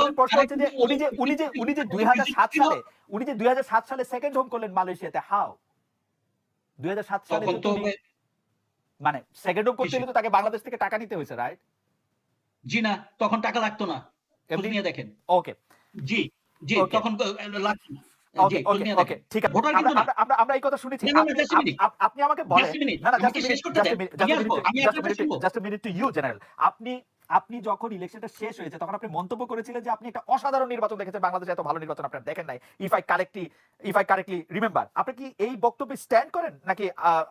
আমাদের প্রশ্ন হচ্ছে যে উনি যে 2007 সালে সেকেন্ড হোম করলেন মালয়েশিয়াতে, হাউ 2007 সালে তখন তো মানে সেকেন্ড হোম করতে হলে তো তাকে বাংলাদেশ থেকে টাকা নিতে হয়েছে, রাইট? জি না, তখন টাকা লাগতো না, খোঁজ নিয়ে দেখেন। ওকে, জি জি, তখন লাগতো না। ওকে ওকে ওকে, ঠিক আছে, আমরা এই কথা শুনেছি। আপনি আমাকে বলেন, না না, just minute to you general. আপনি যখন ইলেকশনটা শেষ হয়েছে তখন আপনি মন্তব্য করেছিলেন যে আপনি একটা অসাধারণ নির্বাচন দেখেছেন, বাংলাদেশে এত ভালো নির্বাচন আপনারা দেখেন নাই, ইফ আই কারেক্টলি রিমেম্বার। আপনি কি এই বক্তব্যে স্ট্যান্ড করেন, নাকি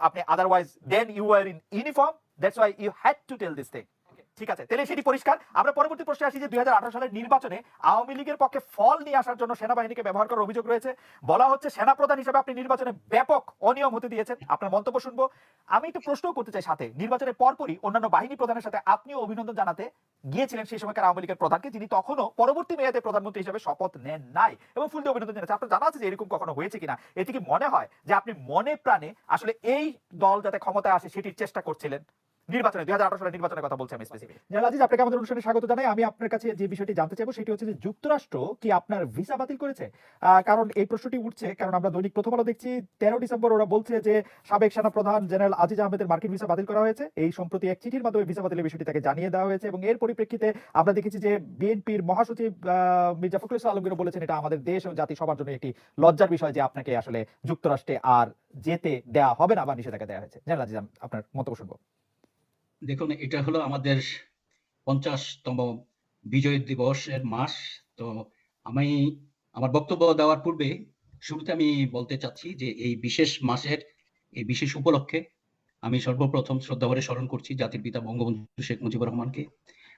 আপনি otherwise then you are in uniform, that's why you had to tell this thing? ঠিক আছে, তাহলে সেটি পরিষ্কার। আমরা পরবর্তী প্রশ্নে আসি যে 2018 সালের নির্বাচনে আওয়ামী লীগের পক্ষে ফল নিয়ে আসার জন্য সেনাবাহিনীকে ব্যবহার করার অভিযোগ রয়েছে। বলা হচ্ছে সেনাপ্রধান হিসেবে আপনি নির্বাচনে ব্যাপক অনিয়ম হতে দিয়েছেন। আপনার মন্তব্য শুনবো। আমি একটু প্রশ্নও করতে চাই, সাথে নির্বাচনের পরপরই অন্যান্য বাহিনী প্রধানের সাথে আপনিও অভিনন্দন জানাতে গিয়েছিলেন সেই সময়কার আওয়ামী লীগের প্রধানকে, যিনি তখনও পরবর্তী মেয়াদে প্রধানমন্ত্রী হিসেবে শপথ নেন নাই, এবং ফুল দিয়ে অভিনন্দন জানাচ্ছেন। আপনার জানা আছে যে এরকম কখনো হয়েছে কিনা? এতে কি মনে হয় যে আপনি মনে প্রাণে আসলে এই দল যাতে ক্ষমতায় আসে সেটির চেষ্টা করছিলেন নির্বাচনে? 2018 সালের নির্বাচনের কথা বলছি আমি স্পেসিফিক। জালাল আজিজ, আপনাকে আমাদের অনুষ্ঠানে স্বাগত জানাই। আমি আপনার কাছে যে বিষয়টি জানতে চাইবো সেটি হচ্ছে যে যুক্তরাষ্ট্র কি আপনার ভিসা বাতিল করেছে? কারণ এই প্রশ্নটি উঠছে কারণ আমরা দৈনিক প্রথম আলো দেখছি 13 ডিসেম্বর ওরা বলছে যে সাবেক সেনাপ্রধান জেনারেল আজিজ আহমেদের মার্কিন ভিসা বাতিল করা হয়েছে। এই সম্প্রতি এক চিঠির মাধ্যমে ভিসা বাতিলের বিষয়টি তাকে জানিয়ে দেওয়া হয়েছে, এবং এর পরিপ্রেক্ষিতে আমরা দেখেছি যে বিএনপির মহাসচিব মির্জা ফখরুল ইসলাম আলমগীর বলেছেন এটা আমাদের দেশ ও জাতি সবার জন্য একটি লজ্জার বিষয় যে আপনাকে আসলে যুক্তরাষ্ট্রে আর যেতে দেওয়া হবে না বা নিষেধাজ্ঞা দেওয়া হয়েছে। জেনারেল আজিজ, আপনার মন্তব্য শুনবো। দেখুন, এটা হলো আমাদের 50তম বিজয় দিবসের মাস। তো আমি আমার বক্তব্য দেওয়ার পূর্বে শুরুতে আমি বলতে চাচ্ছি যে এই বিশেষ মাসের এই বিশেষ উপলক্ষে আমি সর্বপ্রথম শ্রদ্ধা ভরে স্মরণ করছি জাতির পিতা বঙ্গবন্ধু শেখ মুজিবুর রহমানকে,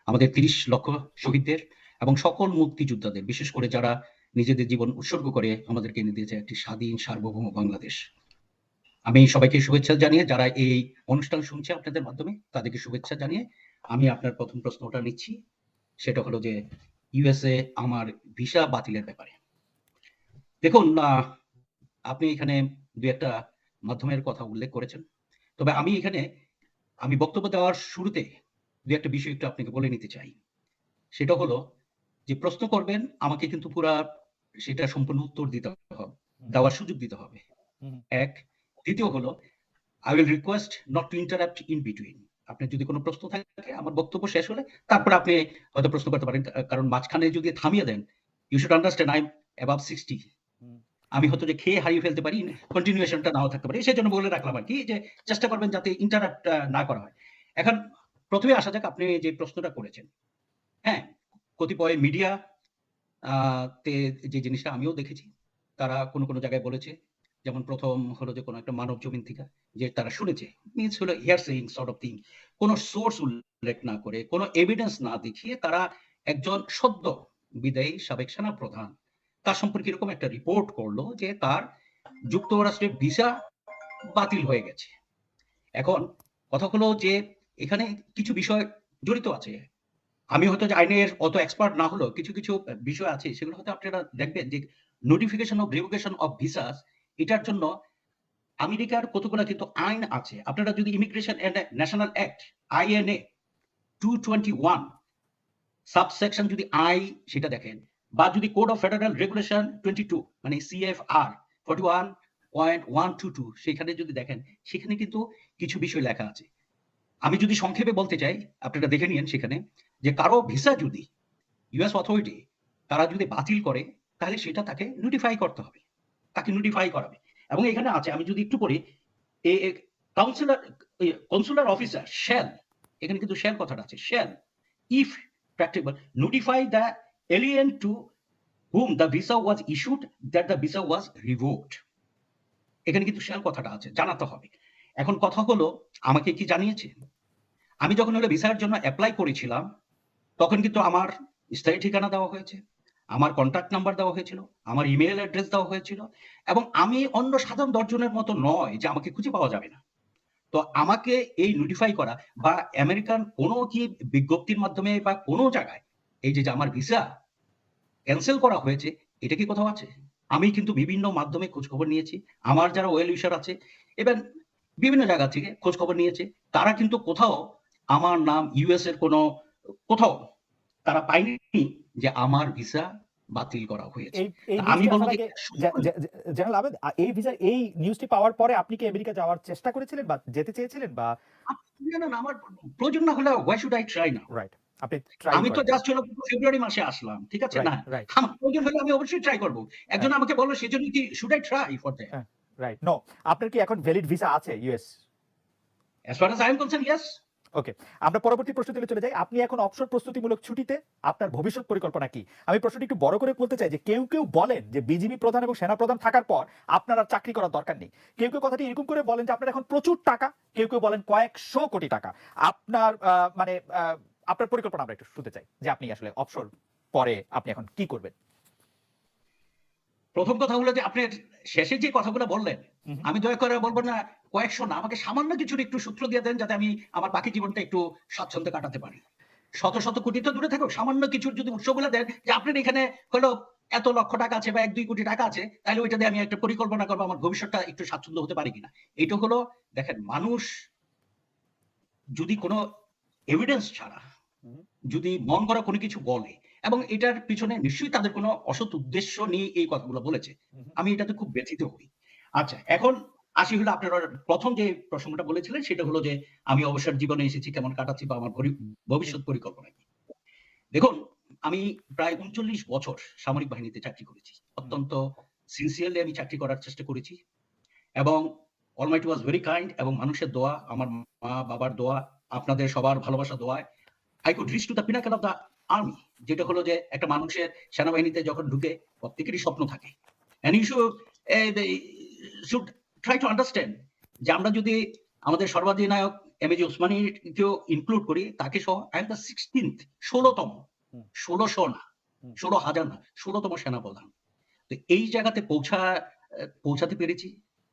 আমাদের 30 লক্ষ শহীদদের এবং সকল মুক্তিযোদ্ধাদের, বিশেষ করে যারা নিজেদের জীবন উৎসর্গ করে আমাদেরকে এনে দিয়েছে একটি স্বাধীন সার্বভৌম বাংলাদেশ। আমি সবাইকে শুভেচ্ছা জানিয়ে, যারা এই অনুষ্ঠান শুনছে আপনাদের মাধ্যমে তাদেরকে শুভেচ্ছা জানিয়ে আমি আপনার প্রথম প্রশ্নটা নিচ্ছি। সেটা হলো যে ইউএসএ আমার ভিসা বাতিলের ব্যাপারে। দেখুন, আপনি এখানে দুই একটা মাধ্যমের কথা উল্লেখ করেছেন, তবে আমি বক্তব্য দেওয়ার শুরুতে দুই একটা বিষয় একটু আপনাকে বলে নিতে চাই। সেটা হলো যে প্রশ্ন করবেন আমাকে কিন্তু পুরা সেটা সম্পূর্ণ উত্তর দিতে হবে, দেওয়ার সুযোগ দিতে হবে, এক। দ্বিতীয় হলো I will request not to interrupt in between. আপনার যদি কোনো প্রশ্ন থাকে আমার বক্তব্য শেষ হলে তারপর আপনি হয়তো প্রশ্ন করতে পারেন, কারণ মাঝখানে যদি থামিয়ে দেন, you should understand I'm above 60. আমি হয়তো যে খেয়ে হারিয়ে ফেলতে পারি, কন্টিনিউশনটা নাও থাকতে পারে, সেই জন্য বলে রাখলাম আর কি, যে চেষ্টা করবেন যাতে ইন্টারাপ্ট না করা হয়। এখন প্রথমে আসা যাক আপনি যে প্রশ্নটা করেছেন। হ্যাঁ, কতিপয় মিডিয়া তে যে জিনিসটা আমিও দেখেছি, তারা কোনো জায়গায় বলেছে, যেমন প্রথম হলো যে কোনো একটা মানব জমিন থেকে যে তারা শুনেছে, মিনস হলো here saying sort of thing, কোনো সোর্স উল্লেখ না করে, কোনো এভিডেন্স না দেখিয়ে তারা একজন সদ্য বিদায়ী সাবেক সেনা প্রধান তার সম্পর্কে এরকম একটা রিপোর্ট করলো যে তার যুক্তরাষ্ট্রের ভিসা বাতিল হয়ে গেছে। এখন কথা হলো যে এখানে কিছু বিষয় জড়িত আছে। আমি হয়তো যে আইনের অত এক্সপার্ট না হলেও কিছু বিষয় আছে, সেগুলো হয়তো আপনারা দেখবেন যে notification of revocation of visas, এটার জন্য আমেরিকার কতগুলো কিন্তু আইন আছে। আপনারা যদি immigration and national act INA 221 subsection যদি আই সেটা দেখেন, বা যদি কোড অফ ফেডারেল রেগুলেশন 22 মানে CFR 41.122 সেখানে যদি দেখেন, সেখানে কিন্তু কিছু বিষয় লেখা আছে। আমি যদি সংক্ষেপে বলতে চাই, আপনারা দেখে নিন সেখানে, যে কারো ভিসা যদি ইউএস অথরিটি তারা যদি বাতিল করে, তাহলে সেটা তাকে নোটিফাই করতে হবে, তাকে নোটিফাই করাবে। এবং এখানে আছে, আমি যদি একটু পড়ি, কনসুলার অফিসার শ্যাল, এখানে কিন্তু শ্যাল কথাটা আছে, shall if practicable notify the alien to whom the visa was issued that the visa was revoked. এখানে কিন্তু শ্যাল কথাটা আছে, জানাতে হবে। এখন কথা হলো, আমাকে কি জানিয়েছে? আমি যখন হলো ভিসার জন্য অ্যাপ্লাই করেছিলাম, তখন কিন্তু আমার স্থায়ী ঠিকানা দেওয়া হয়েছে, আমার কন্ট্যাক্ট নাম্বার দেওয়া হয়েছিল, আমার ইমেল অ্যাড্রেস দেওয়া হয়েছিল, এবং আমি অন্য সাধারণ 10 জনের মতো নয় যে আমাকে খুঁজে পাওয়া যাবে না। তো আমাকে এই নোটিফাই করা বা আমেরিকান কোনো কি বিজ্ঞপ্তির মাধ্যমে বা কোনো জায়গায় এই যে আমার ভিসা ক্যান্সেল করা হয়েছে, এটা কি কোথাও আছে? আমি কিন্তু বিভিন্ন মাধ্যমে খোঁজ খবর নিয়েছি, আমার যারা ওয়েল উইশার আছে এবং বিভিন্ন জায়গা থেকে খোঁজ খবর নিয়েছে, তারা কিন্তু কোথাও আমার নাম ইউএস এর কোথাও তারা পায়নি যে আমার ভিসা বাতিল করা হয়েছে। এই এই আমি নিউজটি বলবো আসার যে আগে জেনারেল আহমেদ, এই ভিসার এই নিউজটি পাওয়ার পরে আপনি কি আমেরিকা যাওয়ার চেষ্টা করেছিলেন বা যেতে চেয়েছিলেন বা? না, আমার প্রয়োজন না হলে why should I try now? Right, আপনি ট্রাই আমি তো করেন। জাস্ট হলো ফেব্রুয়ারি মাসে আসলাম। ঠিক আছে? রাইট, না। রাইট। আমার প্রয়োজন হলে আমি অবশ্যই ট্রাই করব। একজন আমাকে বলল সেজন্য কি should I try for that? Right. No, আপনার কি এখন ভ্যালিড ভিসা আছে US? As far as I am concerned, yes. Okay, আমরা পরবর্তী প্রশ্নটিতে চলে যাই। আপনি এখন অবসর প্রস্তুতিমূলক ছুটিতে, আপনার ভবিষ্যৎ পরিকল্পনা কি? আমি প্রশ্নটি একটু বড় করে বলতে চাই যে কেউ বলেন যে বিজিবি প্রধান এবং সেনা প্রধান থাকার পর আপনার আর চাকরি করার দরকার নেই। কেউ কথাটি এরকম করে বলেন যে আপনার এখন প্রচুর টাকা, কেউ বলেন কয়েকশো কোটি টাকা। আপনার মানে আপনার পরিকল্পনা আমরা একটু শুনতে চাই যে আপনি আসলে অবসর পরে আপনি এখন কি করবেন? প্রথম কথা হলো যে আপনি শেষে যে কথাগুলো বললেন, আমি দয়া করে বলব না কয়েকশো না, আমাকে সামান্য কিছুর একটু সূত্র দিয়ে দেন যাতে আমি আমার বাকি জীবনটা একটু স্বাচ্ছন্দ্যে কাটাতে পারি। শত শত কোটি তো দূরে থাকুক, সামান্য কিছুর যদি উৎসগুলো দেন যে আপনার এখানে হলো এত লক্ষ টাকা আছে বা 1-2 কোটি টাকা আছে, তাহলে ওইটা দিয়ে আমি একটা পরিকল্পনা করবো আমার ভবিষ্যৎটা একটু স্বাচ্ছন্দ্য হতে পারি কিনা। এইটা হলো দেখেন, মানুষ যদি কোনো এভিডেন্স ছাড়া যদি মন করা কোনো কিছু বলে এবং এটার পিছনে নিশ্চয়ই তাদের কোনো অসৎ উদ্দেশ্য নিয়ে এই কথাগুলো বলেছে, আমি এটাতে খুব ব্যথিত হই। আচ্ছা, এখন আসি হলো আপনারা প্রথম যে প্রসঙ্গটা বলেছিলেন সেটা হলো যে আমি অবসর জীবনে এসেছি, কেমন কাটাচ্ছি বা আমার ভবিষ্যৎ পরিকল্পনা কি। দেখুন, আমি প্রায় ৩৯ বছর সামরিক বাহিনীতে চাকরি করেছি। অত্যন্ত সিনসিয়ারলি আমি চাকরি করার চেষ্টা করেছি এবং অলমাইটি ওয়াজ ভেরি কাইন্ড এবং মানুষের দোয়া, আমার মা বাবার দোয়া, আপনাদের সবার ভালোবাসা দোয়ায় I could reach to the pinnacle of the army, যেটা হলো যে একটা মানুষের সেনাবাহিনীতে যখন ঢুকে প্রত্যেকেরই স্বপ্ন থাকে। And you should try to understand যে আমরা যদি আমাদের সর্বাধিনায়ক এমএজি ওসমানীকেও ইনক্লুড করি, তাকে সহ I am the 16th, 16তম, 1600 না, 16,000 না, 16তম সেনাপ্রধান। তো এই জায়গাতে পৌঁছাতে পেরেছি।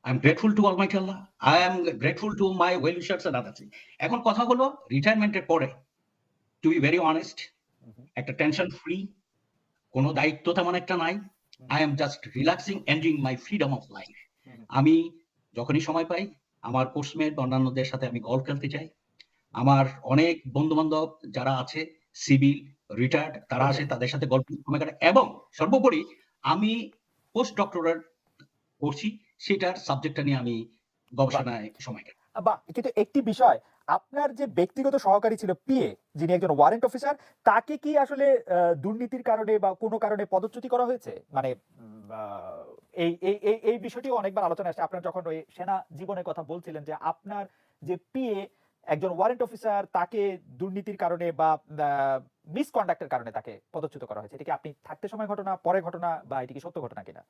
I am grateful to Almighty Allah. I am grateful to my well wishers and others. এখন কথা হলো রিটায়ারমেন্টের পরে to be very honest, একটা টেনশন ফ্রি, কোনো দায়িত্ব তেমন একটা নাই। I am just relaxing, enjoying my freedom of life. আমি যখনই সময় পাই আমার কোর্সমেট অন্যান্যদের সাথে আমি গলফ খেলতে চাই। আমার অনেক বন্ধু-বান্ধব যারা আছে সিভিল, রিটায়ার্ড, তারা আসে, তাদের সাথে গল্প সময় কাটাই এবং সর্বোপরি আমি পোস্ট ডক্টরাল করছি, সেটার সাবজেক্টটা নিয়ে আমি গবেষণায় সময় কাটাই। বা কিন্তু একটি বিষয়, আপনার যে ব্যক্তিগত সহকারী ছিল পিএ, যিনি একজন ওয়ারেন্ট অফিসার, তাকে কি আসলে দুর্নীতির কারণে বা কোনো কারণে পদচ্যুতি করা হয়েছে? মানে এই এই এই এই বিষয়টিও অনেকবার আলোচনা আসছে। আপনার যখন ওই সেনা জীবনের কথা বলছিলেন যে আপনার যে পিএ একজন ওয়ারেন্ট অফিসার, তাকে দুর্নীতির কারণে বা মিসকন্ডাক্টের কারণে তাকে পদচ্যুত করা হয়েছে। এটা কি আপনি থাকতে সময় ঘটনা, পরে ঘটনা, বা এটি কি সত্য ঘটনা কিনা?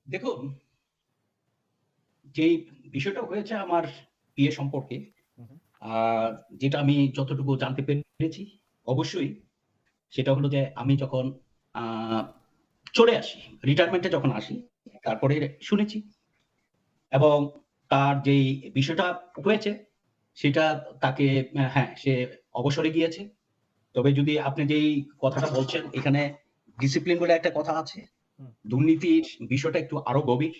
দেখুন, যে বিষয়টা হয়েছে আমার বিয়ে সম্পর্কে, যেটা আমি যতটুকু জানতে পেরেছি, অবশ্যই সেটা হলো যে আমি যখন চলে আসি, রিটায়ারমেন্টে যখন আসি, তারপরে শুনেছি এবং তার যেই বিষয়টা হয়েছে সেটা তাকে, হ্যাঁ, সে অবসরে গিয়েছে। তবে যদি আপনি যেই কথাটা বলছেন, এখানে ডিসিপ্লিন বলে একটা কথা আছে, দুর্নীতির বিষয়টা একটু আরো গভীর।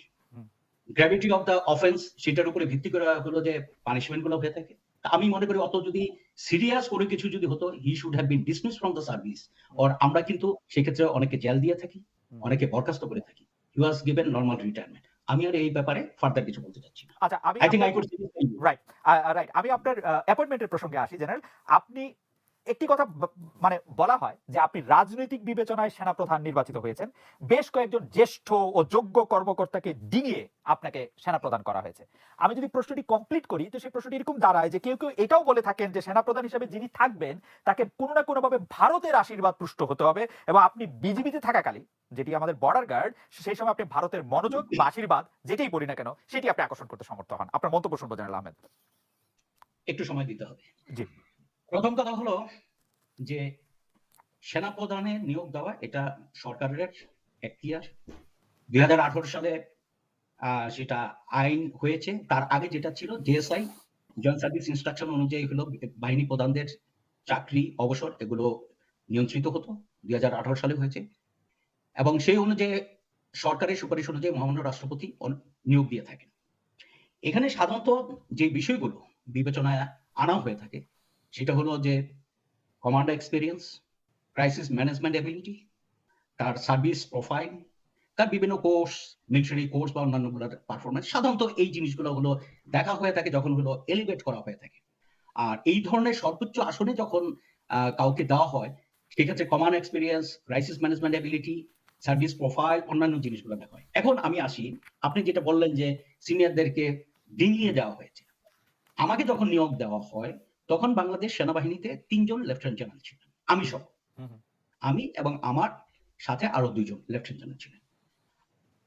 গ্র্যাভিটি অফ দ্য অফেন্স, সেটার উপরে ভিত্তি করে হলো যে পানিশমেন্ট গুলো হয়ে থাকে। আমি মনে করি অত যদি সিরিয়াস কোনো কিছু যদি হতো, he should have been dismissed from the service. Or আমরা কিন্তু সেক্ষেত্রে অনেকে জেল দিয়ে থাকি, অনেকে বরখাস্ত করে থাকি। হি ওয়াজ গিভেন নরমাল রিটায়ারমেন্ট। আমি আর এই ব্যাপারে ফার্দার কিছু বলতে চাচ্ছি না। আচ্ছা, I think I could right, right. আমি আপনার অ্যাপয়েন্টমেন্টের প্রসঙ্গে আসি জেনারেল। আপনি একটি কথা মানে বলা হয় যে আপনি রাজনৈতিক বিবেচনায় সেনাপ্রধান নির্বাচিত হয়েছেন। বেশ কয়েকজন জ্যেষ্ঠ ও যোগ্য কর্মকর্তাকে ডিঙিয়ে আপনাকে সেনাপ্রধান করা হয়েছে। আমি যদি প্রশ্নটি কমপ্লিট করি, তো সেই প্রশ্নটি এরকম দাঁড়ায় যে কেউ এটাও বলে থাকেন যে সেনাপ্রধান হিসেবে যিনি থাকবেন তাকে কোনো না কোনোভাবে ভারতের আশীর্বাদ পুষ্ট হতে হবে, এবং আপনি বিজিবিতে থাকাকালীন, যেটি আমাদের বর্ডার গার্ড, সেই সময় আপনি ভারতের মনোযোগ বা আশীর্বাদ যেটাই বলি না কেন সেটি আপনি আকর্ষণ করতে সমর্থ হন। আপনার মন্তব্য শুনবো জেনারেল আহমেদ। একটু সময় দিতে হবে। জি। প্রথম কথা হলো যে সেনাপ্রধানের নিয়োগ দেওয়া এটা সরকারের এখতিয়ার। 2018 সালে সেটা আইন হয়েছে। তার আগে যেটা ছিল জেএসআই, জয়েন্ট সার্ভিস ইনস্ট্রাকশন অনুযায়ী হলো বাহিনী প্রধানদের চাকরি অবসর এগুলো নিয়ন্ত্রিত হতো। 2018 সালে হয়েছে এবং সেই অনুযায়ী সরকারের সুপারিশ অনুযায়ী মহামান্য রাষ্ট্রপতি নিয়োগ দিয়ে থাকেন। এখানে সাধারণত যে বিষয়গুলো বিবেচনায় আনা হয়ে থাকে সেটা হলো যে commander experience, crisis management ability, তার সার্ভিস প্রোফাইল, তার বিভিন্ন কোর্স, মিলিটারি কোর্স বা অন্যান্যগুলোর পারফরমেন্স। সাধারণত এই জিনিসগুলো হলো দেখা হয়ে থাকে যখন হলো এলিভেট করা হয়ে থাকে। আর এই ধরনের সর্বোচ্চ আসনে যখন কাউকে দেওয়া হয়, সেক্ষেত্রে command experience, crisis management ability, service profile, অন্যান্য জিনিসগুলো দেখা হয়। এখন আমি আসি, আপনি যেটা বললেন যে সিনিয়রদেরকে ডিঙিয়ে দেওয়া হয়েছে। আমাকে যখন নিয়োগ দেওয়া হয়, তখন বাংলাদেশ সেনাবাহিনীতে ৩ জন লেফটেন্যান্ট জেনারেল ছিলেন, আমি সহ। আমি এবং আমার সাথে আরো ২ জন লেফটেন্যান্ট জেনারেল ছিলেন।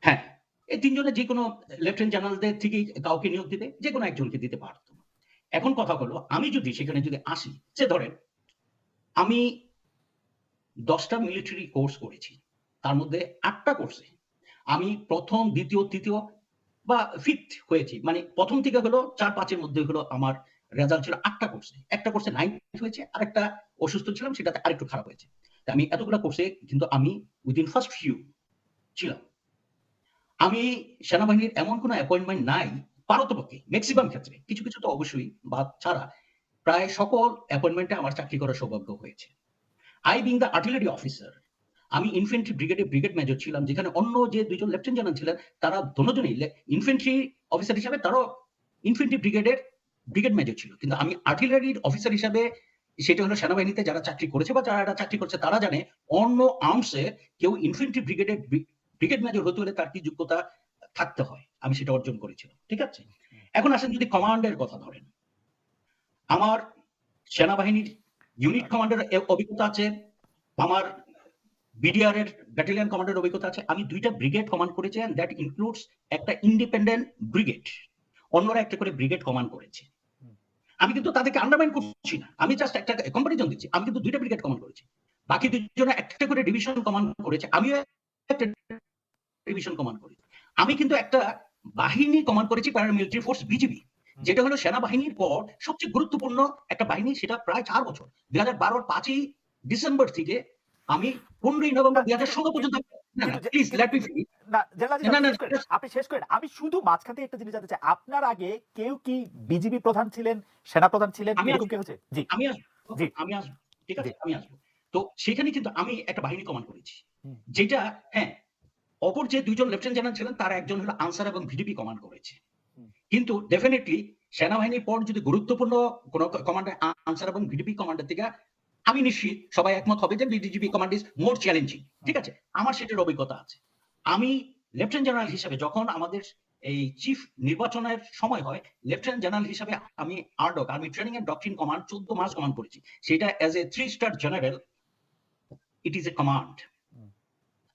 হ্যাঁ, এই ৩ জনের যে কোনো লেফটেন্যান্ট জেনারেলদের থেকেই কাউকে নিয়োগ দিতে, যে কোনো একজনকে দিতে পারত। এখন কথা হলো, আমি যদি সেখানে যদি আসি, যে ধরেন আমি ১০টা মিলিটারি কোর্স করেছি, তার মধ্যে ৮টা কোর্সে আমি প্রথম, দ্বিতীয়, তৃতীয় বা ফিফথ হয়েছি। মানে প্রথম থেকে হলো ৪-৫ এর মধ্যে হলো আমার রেজাল্ট ছিল ৮টা কোর্সে। একটা কোর্সে 9 হয়েছে, আরেকটা অসুস্থ ছিলাম, সেটাতে আরেকটু খারাপ হয়েছে। আমি এতগুলা কোর্সে কিন্তু আমি উইদিন ফার্স্ট ফিউ ছিলাম। আমি সেনাবাহিনীর এমন কোনো অ্যাপয়েন্টমেন্ট নাই, পারতপক্ষে ম্যাক্সিমাম ক্ষেত্রে, কিছু কিছু তো অবশ্যই বাদ ছাড়া প্রায় সকল অ্যাপয়েন্টমেন্টে আমার চাকরি করার সৌভাগ্য হয়েছে। I being the artillery officer, আমি ইনফেন্ট্রি ব্রিগেডে ব্রিগেড মেজর ছিলাম, যেখানে অন্য যে ২ জন লেফটেন্যান্ট জেনারেল ছিলেন, তারা দোনোজনই ইনফেন্ট্রি অফিসার হিসাবে তারাও ইনফেন্ট্রি ব্রিগেডের ব্রিগেড মেজর ছিল। কিন্তু আমি আর্টিলারির অফিসার হিসাবে, সেটা হলো সেনাবাহিনীতে যারা চাকরি করেছে বা যারা চাকরি করছে তারা জানে, অন্য আর্মসে কেউ ইনফেন্ট্রি ব্রিগেডের ব্রিগেড মেজর হতে হলে তার কি যোগ্যতা থাকতে হয়, আমি সেটা অর্জন করেছিলাম। ঠিক আছে? এখন আসেন যদি কমান্ডের কথা ধরেন, আমার সেনাবাহিনীর ইউনিট কমান্ডের অভিজ্ঞতা আছে, আমার বিডিআর এর ব্যাটালিয়ন কমান্ডের অভিজ্ঞতা আছে। আমি ২টা ব্রিগেড কমান্ড করেছি, এন্ড দ্যাট ইনক্লুডস একটা ইন্ডিপেন্ডেন্ট ব্রিগেড, অন্যরা একটা করে ব্রিগেড কমান্ড করেছে। আমি কিন্তু তাদেরকে আন্ডারমাইন করছি না, আমি জাস্ট একটা কম্পারিজন দিচ্ছি। আমি কিন্তু ২টা ব্রিগেড কমান্ড করেছি, বাকি ২ জনে একটা করে ডিভিশন কমান্ড করেছে, আমিও একটা ডিভিশন কমান্ড করেছি। আমি কিন্তু একটা বাহিনী কমান্ড করেছি, প্যারামিলিটারি ফোর্স বিজিবি, যেটা হলো সেনাবাহিনীর পর সবচেয়ে গুরুত্বপূর্ণ একটা বাহিনী। সেটা প্রায় ৪ বছর, ২০১২ এর ৫ই ডিসেম্বর থেকে আমি ১৫ই নভেম্বর ২০১৬ পর্যন্ত। Please let me finish. না জেনারেল না, না, আপনি শেষ করেন। আমি শুধু মাঝখানে একটা জিনিস জানতে চাই, আপনার আগে কেউ কি বিজিবি প্রধান ছিলেন, সেনা প্রধান ছিলেন, আমি এরকম কেউ আছে? জি আমি আসবো, জি আমি আসবো। ঠিক আছে, জি আমি আসবো। তো সেখানে কিন্তু আমি একটা বাহিনী কমান্ড করেছি, হুম, যেটা, হ্যাঁ, অপর যে ২ জন লেফটেন্যান্ট জেনারেল ছিলেন, তার একজন হলো আনসার এবং ভিডিপি কমান্ড করেছে। হুম। কিন্তু ডেফিনেটলি সেনাবাহিনীর পর যদি গুরুত্বপূর্ণ কোন কমান্ডার আনসার এবং ভিডিপি কমান্ডার থেকে, আমি নিশ্চিত সবাই একমত হবে যে BGB command is more challenging. ঠিক আছে? আমার সেটার অভিজ্ঞতা আছে। আমি লেফটেন্যান্ট জেনারেল হিসেবে যখন আমাদের এই চিফ নির্বাচনের সময় হয়, লেফটেন্যান্ট জেনারেল হিসেবে আমি ARTDOC, army training and doctrine command ১৪ মাস কমান্ড করেছি। সেটা as a 3 star general, it is a command,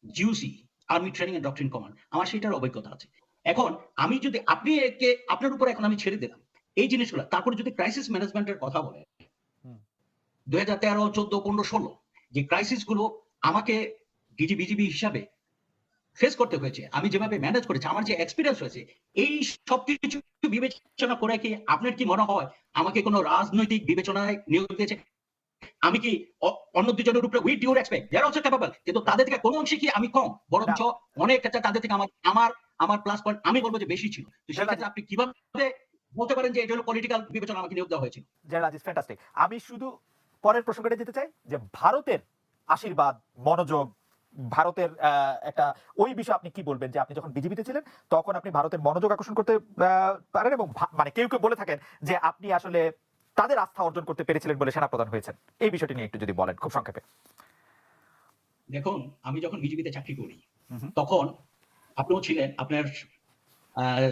GOC, army training and doctrine command. আমার সেটার অভিজ্ঞতা আছে। এখন আমি যদি আপনি একে আপনার উপর এখন আমি ছেড়ে দিলাম এই জিনিসগুলো, তারপরে যদি ক্রাইসিস ম্যানেজমেন্টের কথা বলে, ২০১৩, ১৪, ১৫, ১৬ যে ক্রাইসিস গুলো আমাকে বিজিবি হিসাবে ফেস করতে হয়েছে, আমি যেভাবে ম্যানেজ করেছি, আমার যে এক্সপিরিয়েন্স হয়েছে, এই সবকিছু বিবেচনা করে কি আপনার কি মনে হয় আমাকে কোনো রাজনৈতিক বিবেচনায় নিয়োগ দিয়েছে? আমি কি অন্য ২ জনের উপরে with due respect, they are also capable, কিন্তু তাদের থেকে কোনো অংশে কি আমি কম? বরঞ্চ অনেক ক্ষেত্রে তাদের থেকে আমার প্লাস পয়েন্ট আমি বলবো যে বেশি ছিল। তো সেক্ষেত্রে আপনি কিভাবে বলতে পারেন যে এটা হলো পলিটিক্যাল বিবেচনা আমাকে নিয়োগ দেওয়া হয়েছিল? General Aziz fantastic. আমি শুধু পরের প্রসঙ্গটা যেতে চাই যে ভারতের আশীর্বাদ, মনোযোগ, ভারতের একটা ওই বিষয়ে আপনি কি বলবেন, যে আপনি যখন বিজেপিতে ছিলেন তখন আপনি ভারতের মনোযোগ আকর্ষণ করতে পারেন, এবং মানে কেউ কেউ বলে থাকেন যে আপনি আসলে তাদের আস্থা অর্জন করতে পেরেছিলেন বলে সেনাপ্রধান হয়েছেন। এই বিষয়টি নিয়ে একটু যদি বলেন খুব সংক্ষেপে। দেখুন, আমি যখন বিজেপিতে চাকরি করি, তখন আপনিও ছিলেন, আপনার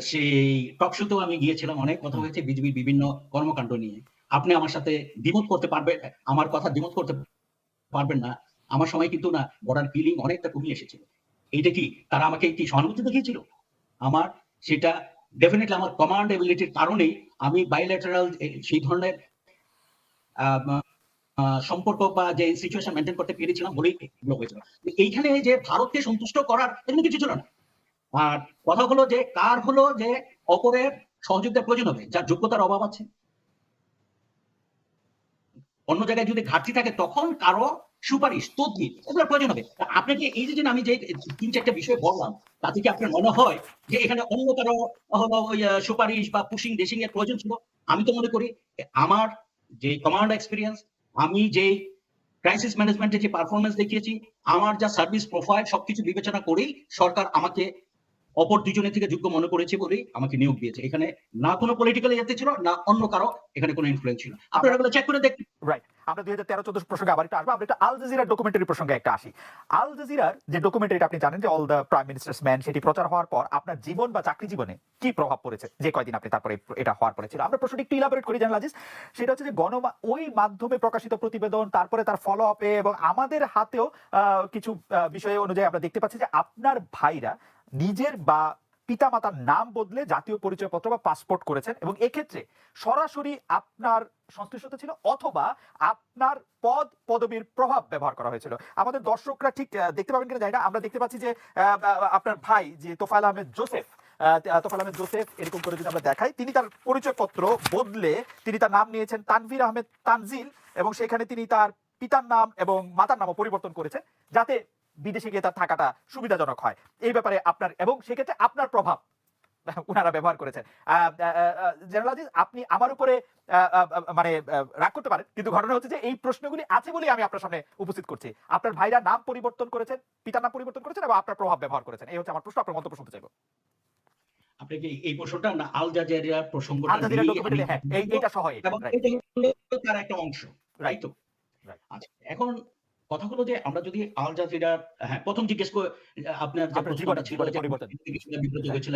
সেই টক শোতেও আমি গিয়েছিলাম, অনেক কথা হয়েছে বিজেপির বিভিন্ন কর্মকাণ্ড নিয়ে। আপনি আমার সাথে দ্বিমত করতে পারবেন, আমার কথা দ্বিমত করতে পারবেন না। আমার সময় কিন্তু না বর্ডার কিলিং অনেকটা কমে এসেছিল। এইটা কি তারা আমাকে কি সহানুভূতি দেখিয়েছিল? আমার সেটা ডেফিনেটলি আমার কমান্ড এবিলিটির কারণেই আমি বাইলেটারাল সেই ধরনের সম্পর্ক বা যে সিচুয়েশন মেনটেন করতে পেরেছিলাম বলেই এগুলো হয়েছিল। এইখানে যে ভারতকে সন্তুষ্ট করার এখানে কিছু ছিল না। আর কথা হলো যে কার হলো যে অপরের সহযোগিতার প্রয়োজন হবে, যার যোগ্যতার অভাব আছে, অন্য জায়গায় যদি ঘাটতি থাকে, তখন কারো সুপারিশ, তদবির, এগুলোর প্রয়োজন হবে। আপনাকে এই যে আমি যে ৩-৪টা বিষয় বললাম, তাতে কি আপনার মনে হয় যে এখানে অন্য কারো হলো ওই সুপারিশ বা পুশিং ডেসিং এর প্রয়োজন ছিল? আমি তো মনে করি আমার যে কমান্ড এক্সপিরিয়েন্স, আমি যে ক্রাইসিস ম্যানেজমেন্টে যে পারফরমেন্স দেখিয়েছি, আমার যা সার্ভিস প্রোফাইল সবকিছু বিবেচনা করেই সরকার আমাকে অপর দুজনের থেকে যোগ্য মনে করেছে বলেই আমাকে নিয়োগ দিয়েছে। এখানে না কোনো পলিটিক্যাল ইয়েতে ছিল, না অন্য কারো এখানে কোনো ইনফ্লুয়েন্স ছিল। আপনারা এগুলো চেক করে দেখুন। রাইট, আমরা 2013-14 প্রসঙ্গে আবার একটু আসবো। আমরা একটু আল জাজিরার ডকুমেন্টারি প্রসঙ্গে একটা আসি। আল জাজিরার যে ডকুমেন্টারিটা আপনি জানেন যে all the prime ministers man, সেটি প্রচার হওয়ার পর আপনার জীবন বা চাকরি জীবনে কি প্রভাব পড়েছে যে কয়দিন আপনি তারপরে এটা হওয়ার পরে ছিল? আমরা প্রশ্নটি একটু ইলাবোরেট করি জানেন আজিজ। সেটা হচ্ছে যে ওই মাধ্যমে প্রকাশিত প্রতিবেদন, তারপরে তার ফলো আপে এবং আমাদের হাতেও কিছু বিষয় অনুযায়ী আমরা দেখতে পাচ্ছি যে আপনার ভাইরা নিজের বা পিতামাতার নাম বদলে জাতীয় পরিচয়পত্র বা পাসপোর্ট করেছেন, এবং এক্ষেত্রে সরাসরি আপনার সংশ্লিষ্টতা ছিল অথবা আপনার পদ পদবীর প্রভাব ব্যবহার করা হয়েছিল। আমাদের দর্শকরা ঠিক দেখতে পাবেন কিনা জানি না, আমরা দেখতে পাচ্ছি যে আপনার ভাই যে তোফায়েল আহমেদ জোসেফ এরকম করে যদি আমরা দেখাই, তিনি তার পরিচয়পত্র বদলে তিনি তার নাম নিয়েছেন তানভীর আহমেদ তানজিল, এবং সেখানে তিনি তার পিতার নাম এবং মাতার নামও পরিবর্তন করেছেন যাতে বিদেশে গিয়ে তার থাকাটা সুবিধাজনক হয়। এই ব্যাপারে আপনার এবং সেক্ষেত্রে আপনার প্রভাব উনারা ব্যবহার করেছেন। জেনারেল আজিজ, আপনি আমার উপরে মানে রাগ করতে পারেন, কিন্তু ঘটনা হচ্ছে যে এই প্রশ্নগুলি আছে বলেই আমি আপনার সামনে উপস্থিত করছি। আপনার ভাইরা নাম পরিবর্তন করেছেন, পিতার নাম পরিবর্তন করেছেন এবং আপনার প্রভাব ব্যবহার করেছেন। এই হচ্ছে আমার প্রশ্ন, আপনার মন্তব্য শুনতে চাইবো। আপনি কি এই প্রশ্নটা না আল জাজিরার প্রসঙ্গটা আল জাজিরা ডকুমেন্টারি, হ্যাঁ, এইটা সহ এটা, এবং রাইট এটা হলো তার একটা অংশ, রাইট তো রাইট। আচ্ছা, এখন কথা হলো যে আমরা যদি আল জাজিরার, হ্যাঁ, প্রথম জিজ্ঞেস করে আপনার যে প্রশ্নটা ছিল যে পরিবর্তন কিছুটা বিব্রত হয়েছিল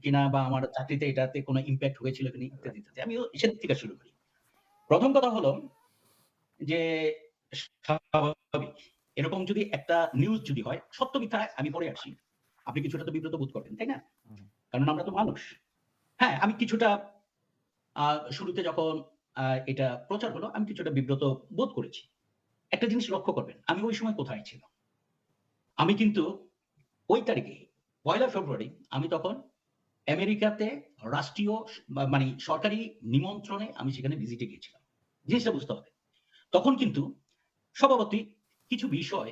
কিনা বা আমার চাকরিতে এটাতে কোনো ইম্প্যাক্ট হয়েছিল কিনা ইত্যাদি ইত্যাদি, আমি সেদিক থেকে শুরু করি। প্রথম কথা হলো যে স্বাভাবিক এরকম যদি একটা নিউজ যদি হয়, সত্য মিথ্যা আমি পরে আসি, আপনি কিছুটা তো বিব্রত বোধ করবেন, তাই না? কারণ আমরা তো মানুষ। হ্যাঁ, আমি কিছুটা শুরুতে যখন এটা প্রচার হলো আমি কিছুটা বিব্রত বোধ করেছি। একটা জিনিস লক্ষ্য করবেন, আমি ওই সময় কোথায় ছিলাম। আমি কিন্তু ওই তারিখে 1 ফেব্রুয়ারি আমি তখন আমেরিকাতে রাষ্ট্রীয় মানে সরকারি নিমন্ত্রণে আমি সেখানে ভিজিটে গিয়েছিলাম। জিনিসটা বুঝতে হবে। তখন কিন্তু স্বভাবতই কিছু বিষয়